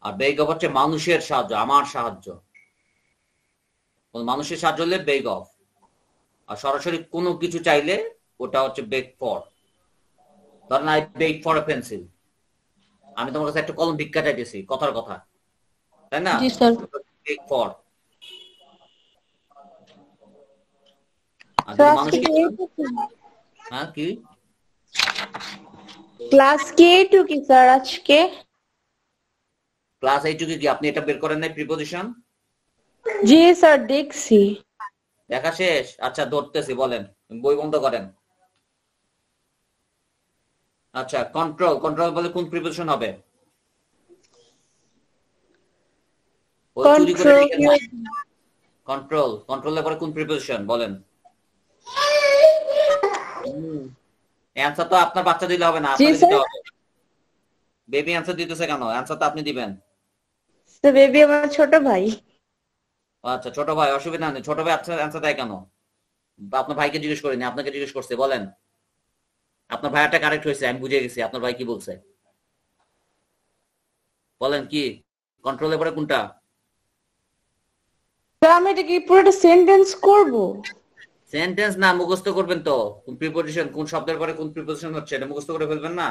Speaker 1: আর বেগ অফ হচ্ছে মানুষের সাহায্য, আমার সাহায্য। মানুষের সাহায্য হলে বেগ অফ, আর সরাসরি কোনো কিছু চাইলে ওটা হচ্ছে বেগ ফর। ধরেন I beg for a pencil, আমি তোমার কাছে একটা কলম ভিক্ষা চাইতেছি, কথার কথা, তাই না?
Speaker 6: জি স্যার।
Speaker 1: Beg for. আর
Speaker 9: তো
Speaker 1: যদি
Speaker 9: আজকে
Speaker 1: মানুষকে
Speaker 9: এইটুকু।
Speaker 1: হ্যাঁ কি
Speaker 9: ক্লাস কি এইটুকু স্যার আজকে?
Speaker 1: ক্লাস এইটুকু কি আপনি এটা বের করেন নাই প্রিপোজিশন?
Speaker 9: জি স্যার দেখছি।
Speaker 1: দেখা শেষ? আচ্ছা ধরতেছি, বলেন, বই বন্ধ করেন। আচ্ছা কন্ট্রোল, কন্ট্রোল বলে কোন প্রিপোজিশন হবে? ও চুরি করে
Speaker 9: কন্ট্রোল।
Speaker 1: লিখে না। কন্ট্রোল, কন্ট্রোলের পরে কোন প্রিপোজিশন বলেন? অ্যানসার তো আপনার বাচ্চা দিলে হবে না,
Speaker 9: জি
Speaker 1: আপনাকে
Speaker 9: স্যার।
Speaker 1: দিতে হবে। বেবি অ্যানসার দিতেছে কেন? অ্যানসার তো আপনি দিবেন।
Speaker 9: তো বেবি আমার ছোট ভাই।
Speaker 1: আচ্ছা ছোট ভাই, অসুবিধা নেই। ছোট ভাই আপনার অ্যানসার দেয় কেন? বা আপনার ভাইকে জিজ্ঞেস করিনি, আপনাকে জিজ্ঞেস করছে। বলেন, আপনার ভাইয়াটা কারেক্ট হয়েছে, আমি বুঝে গেছি আপনার ভাই কি বলছে। বলেন কি কন্ট্রোলের পরে কোনটা?
Speaker 9: স্যার আমি এটা কি পুরোটা সেন্টেন্স করব?
Speaker 1: সেন্টেন্স না, মুখস্থ করবেন তো। কোন প্রিপোজিশন, কোন শব্দের পরে কোন প্রিপোজিশন হচ্ছে, এটা মুখস্থ করে ফেলবেন না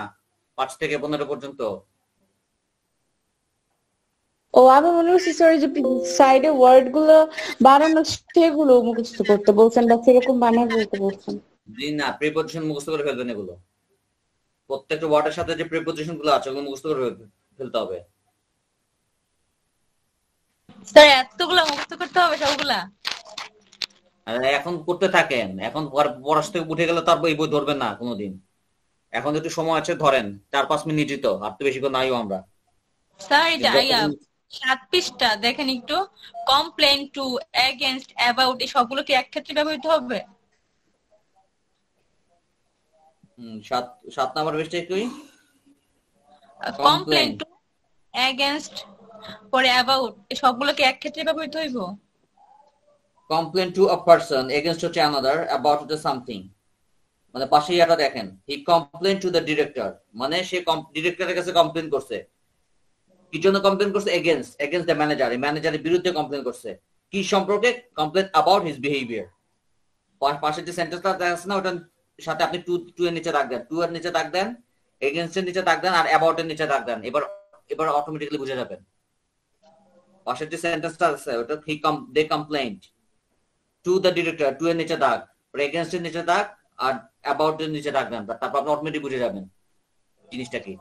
Speaker 1: 5 থেকে 15 পর্যন্ত।
Speaker 9: ও আমি মনে করছি স্যার যে সাইডে ওয়ার্ড গুলো বানানো সেগুলো মুখস্থ করতে বলছেন বা সেরকম বানায় বলতে বলছেন।
Speaker 1: জি না, প্রিপোজিশন মুখস্থ করে ফেলবেন এগুলো। প্রত্যেকটা ওয়ার্ডের সাথে যে প্রিপোজিশন গুলো আছে ওগুলো মুখস্থ করে ফেলতে হবে।
Speaker 2: স্যার এতগুলা মুখস্থ করতে হবে সবগুলা?
Speaker 1: আর এখন করতে থাকেন, এখন পড়াশ থেকে উঠে গেলে তারপর এই বই ধরবেন না কোনোদিন। এখন একটু সময় আছে, ধরেন 4-5 মিনিটই তো, আর তো বেশি করে নাইও আমরা।
Speaker 2: স্যার এটা 7 পৃষ্ঠা দেখেন একটু। কমপ্লেন টু, এগেইনস্ট, অ্যাবাউট এই সবগুলো কি এক ক্ষেত্রে ব্যবহৃত হবে?
Speaker 1: 7 নাম্বার পৃষ্ঠায় কি?
Speaker 2: কমপ্লেন টু, এগেইনস্ট, পরে অ্যাবাউট এই সবগুলো কি এক ক্ষেত্রে ব্যবহৃত হইব?
Speaker 1: Complain to a person, against হচ্ছে অ্যানাদার, অ্যাবাউট হচ্ছে সামথিং। মানে পাশে ইয়াটা দেখেন, হি কমপ্লেন টু দ্য ডিরেক্টর, মানে সে ডিরেক্টরের কাছে কমপ্লেন করছে। কি জন্য কমপ্লেন করছে? এগেইনস্ট, এগেইনস্ট দ্য ম্যানেজার, এই ম্যানেজারের বিরুদ্ধে কমপ্লেন করছে। কি সম্পর্কে? Complain about his behaviour. পাশে যে সেন্টেন্সটা আছে না, ওটার সাথে আপনি টু এর নিচে দাগ দেন, টু এর নিচে দাগ দেন, এগেইনস্ট এর নিচে দাগ দেন, আর অ্যাবাউট এর নিচে দাগ দেন। এবার অটোমেটিক্যালি বুঝে যাবেন। পাশের যে সেন্টেন্সটা আছে ওটা they complaint to the director, to এর নিচে দাগ, এগেইনস্ট এর নিচে দাগ, আর অ্যাবাউট এর নিচে দাগ দেন। তারপর আপনি অটোমেটিক বুঝে যাবেন জিনিসটা কি।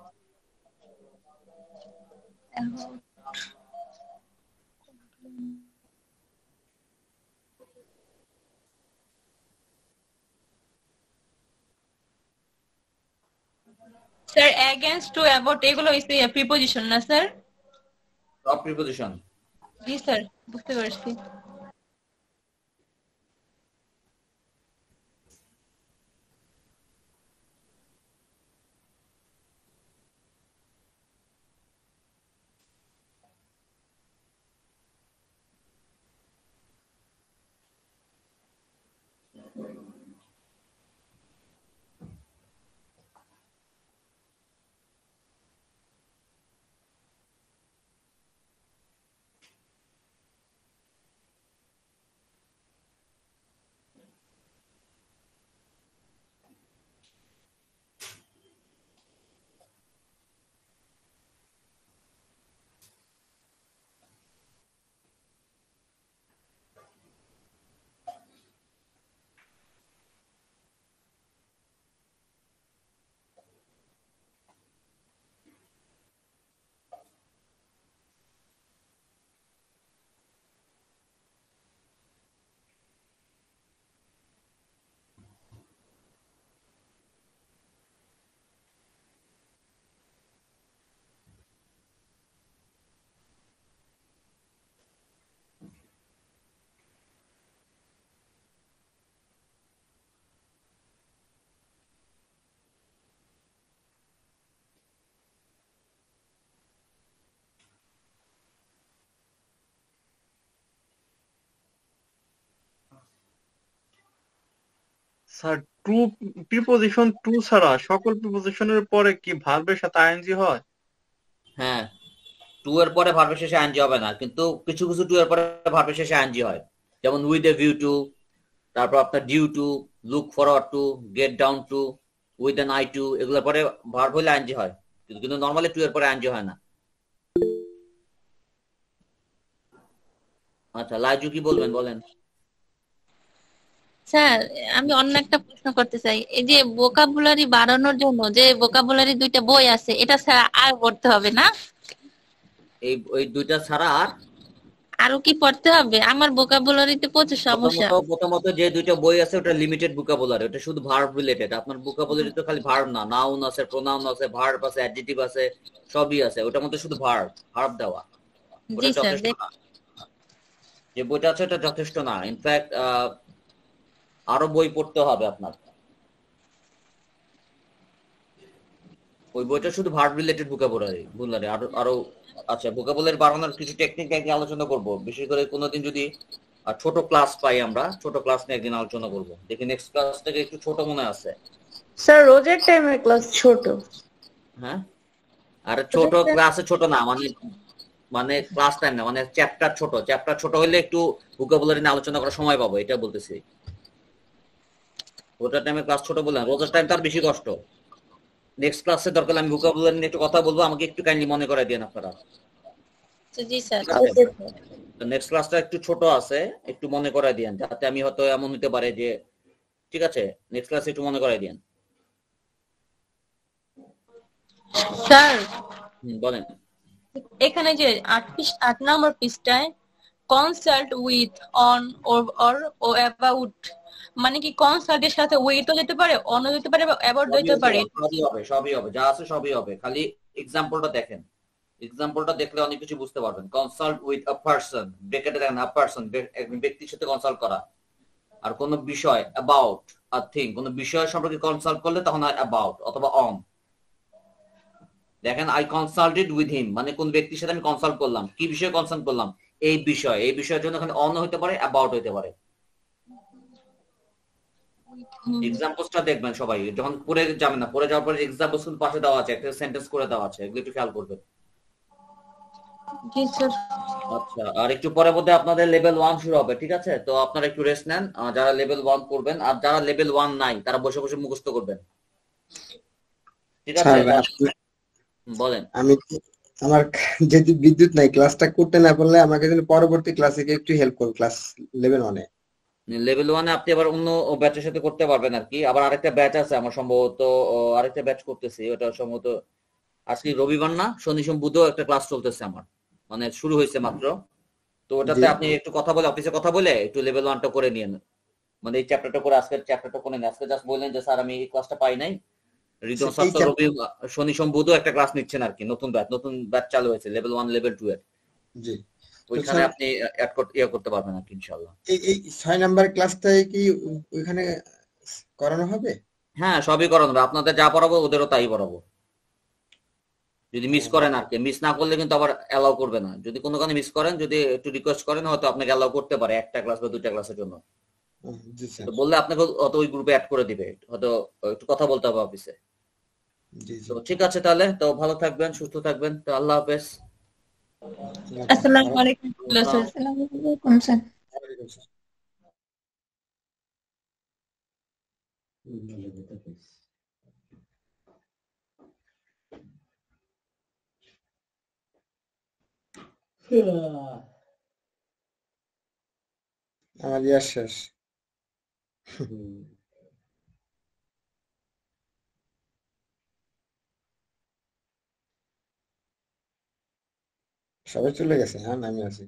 Speaker 2: স্যার এগেইনস্ট টু, অ্যাবাউট এগুলো প্রিপোজিশন না স্যার?
Speaker 1: সব প্রিপোজিশন।
Speaker 2: জি স্যার বুঝতে পারছি।
Speaker 4: স্যার প্রিপোজিশন টু ছাড়া সকল প্রিপোজিশনের পরে কি ভার্বের সাথে আইএনজি হয়?
Speaker 1: হ্যাঁ, টু এর পরে ভার্বের শেষে আইএনজি হবে না, কিন্তু কিছু কিছু টু এর পরে ভার্বের শেষে আইএনজি হয়। যেমন উইথ এ ভিউ টু, তারপর আপনার due to, look forward to, get down to, with an eye to, এগুলোর পরে ভার্ব হইলে আইএনজি হয়, কিন্তু নর্মালি টু এর পরে আইএনজি হয় না। আচ্ছা, লাইজু কি বলবেন বলেন।
Speaker 6: স্যার, আমি অন্য একটা প্রশ্ন করতে চাই। এই যে ভোকাবুলারি বাড়ানোর জন্য যে ভোকাবুলারি 2টা বই আছে, এটা ছাড়া আর পড়তে হবে না?
Speaker 1: ওই দুইটা ছাড়া আর
Speaker 6: আরো কি পড়তে হবে? আমার ভোকাবুলারিতে প্রচুর সমস্যা।
Speaker 1: প্রথমত যে দুইটা বই আছে ওটা লিমিটেড ভোকাবুলারি, ওটা শুধু ভার্ব রিলেটেড। আপনার ভোকাবুলারি তো খালি ভার্ব না, নাউন আছে, প্রোনাউন আছে, ভার্ব আছে, অ্যাডজেক্টিভ আছে, সবই আছে। ওটার মধ্যে শুধু ভার্ব ভার্ব দেওয়া,
Speaker 6: জি
Speaker 1: ওটা
Speaker 6: স্যার।
Speaker 1: যথেষ্ট না। যে বইটা আছে ওটা যথেষ্ট না, ইনফ্যাক্ট আরো বই পড়তে হবে আপনার। ওই বইটা শুধু ভার্ব রিলেটেড ভোকাবুলারি আরো আরো আচ্ছা, ভোকাবুলারি বাড়ানোর কিছু টেকনিক একদিন আলোচনা করব, বিশেষ করে কোনোদিন যদি ছোট ক্লাস পাই, আমরা ছোট ক্লাস নিয়ে একদিন আলোচনা করব। দেখি নেক্সট ক্লাস থেকে একটু ছোট মনে আছে।
Speaker 9: স্যার, রোজের টাইমের ক্লাস ছোট।
Speaker 1: হ্যাঁ, আর ছোট ক্লাসে ছোট না, মানে মানে ক্লাস টাইম না, মানে চ্যাপ্টার ছোট। চ্যাপ্টার ছোট হলে একটু ভোকাবুলারি নিয়ে আলোচনা করার সময় পাবো, এটা বলতেছি। রোজার টাইমে ক্লাস ছোট বললাম, রোজার টাইম তার বেশি কষ্ট। নেক্সট ক্লাসে দরকার আমি ভোকাবুলারি নিয়ে একটু কথা বলবো, আমাকে একটু কাইন্ডলি মনে করাই দেন আপনারা।
Speaker 6: জি স্যার।
Speaker 1: নেক্সট ক্লাসটা একটু ছোট আছে, একটু মনে করাই দিয়েন, যাতে আমি হয়তো এমন হতে পারে যে, ঠিক আছে, নেক্সট ক্লাসে একটু মনে করাই দিয়েন।
Speaker 2: স্যার,
Speaker 1: বলেন।
Speaker 2: এখানে যে 8 নম্বর পৃষ্ঠায় কনসাল্ট উইথ, অন, ও অ্যাবাউট, মানে কি কনসাল্টের সাথে উইথও যেতে পারে, অনও যেতে পারে, অ্যাবাউট যেতে পারে?
Speaker 1: সবই হবে, যা আছে সবই হবে, খালি এক্সাম্পলটা দেখেন। এক্সাম্পলটা দেখলে অনেক কিছু বুঝতে পারবেন। কনসাল্ট উইথ আ পারসন, ব্র্যাকেটে দেখেন আ পারসন, একজন ব্যক্তির সাথে কনসাল্ট করা। আর কোন বিষয়, অ্যাবাউট আ থিং, কোন বিষয় সম্পর্কে কনসাল্ট করলে তখন হয় অ্যাবাউট অথবা অন। দেখেন, আই কনসাল্টেড উইথ হিম, মানে কোন ব্যক্তির সাথে আমি কনসাল্ট করলাম, কি বিষয়ে কনসাল্ট করলাম, এই বিষয়, এই বিষয়ের জন্য এখানে অন হতে পারে, অ্যাবাউট হতে পারে। এক্সাম্পলসটা দেখবেন সবাই, যখন পড়ে যাবেন না, পড়ে যাওয়ার পরে এক্সাম্পলস কিন্তু পাশে দেওয়া আছে, একটা সেন্টেন্স করে দেওয়া আছে, এগুলো একটু খেয়াল করবেন।
Speaker 2: জি স্যার।
Speaker 1: আচ্ছা, আর একটু পরে মধ্যে আপনাদের লেভেল 1 শুরু হবে, ঠিক আছে? তো আপনারা একটু রেস্ট নেন, যারা লেভেল 1 করবেন, আর যারা লেভেল 1 নাই তারা বসে বসে মুখস্থ করবেন, ঠিক আছে? বলেন।
Speaker 8: আমি আমার যদি বিদ্যুৎ নাই, ক্লাসটা করতে না পারলে আমাকে যদি পরবর্তী ক্লাসে একটু হেল্প করুন, ক্লাস লেভেল 1-এ।
Speaker 1: লেভেল 1-এ আপনি আবার অন্য ব্যাচের সাথে করতে পারবেন আর কি। আবার আরেকটা ব্যাচ আছে আমার সম্ভবত, আরেকটা ব্যাচ করতেছি, ওটা সম্ভবত আজকে রবিবার না, শনি সোম বুধও একটা ক্লাস চলতেছে আমার, মানে শুরু হয়েছে মাত্র। তো ওটাতে আপনি একটু কথা বলে, অফিসে কথা বলে একটু লেভেল 1টা করে নিয়েন, মানে এই চ্যাপ্টারটা করে, আজকের চ্যাপ্টারটা করে নিন। আজকে জাস্ট বললেন যে স্যার আমি এই ক্লাসটা পাই নাই, রিজন স্যার তো রবি শনি সোম বুধও একটা ক্লাস নিচ্ছেন আর কি, নতুন ব্যাচ চালু হয়েছে লেভেল 1 লেভেল 2 এর।
Speaker 8: জি,
Speaker 1: ওইখানে আপনি অ্যাড করতে পারবেন আর কি ইনশাআল্লাহ।
Speaker 8: এই 6 নাম্বার ক্লাসটাই কি ওইখানে করানো হবে?
Speaker 1: হ্যাঁ, সবই করানো হবে, আপনাদের যা পড়াবো ওদেরও তাই পড়াবো। যদি মিস করেন আর কি, মিস না করলে কিন্তু আবার অ্যালাউ করবে না। যদি কোনো কারণে মিস করেন, যদি একটু রিকোয়েস্ট করেন, হয়তো আপনাকে অ্যালাউ করতে পারে একটা ক্লাস বা দুইটা ক্লাসের জন্য। তো বললে আপনাকে হয়তো ওই গ্রুপে অ্যাড করে দিবে, হয়তো একটু কথা বলতে হবে অফিসে। তো ঠিক আছে, তাহলে তো ভালো থাকবেন, সুস্থ থাকবেন, তো আল্লাহ হাফেজ।
Speaker 2: আসসালামু আলাইকুম স্যার।
Speaker 3: আসসালামু আলাইকুম স্যার।
Speaker 8: আমার ইয়ার শেষ। সবাই চলে গেছে, হ্যাঁ আমি আছি।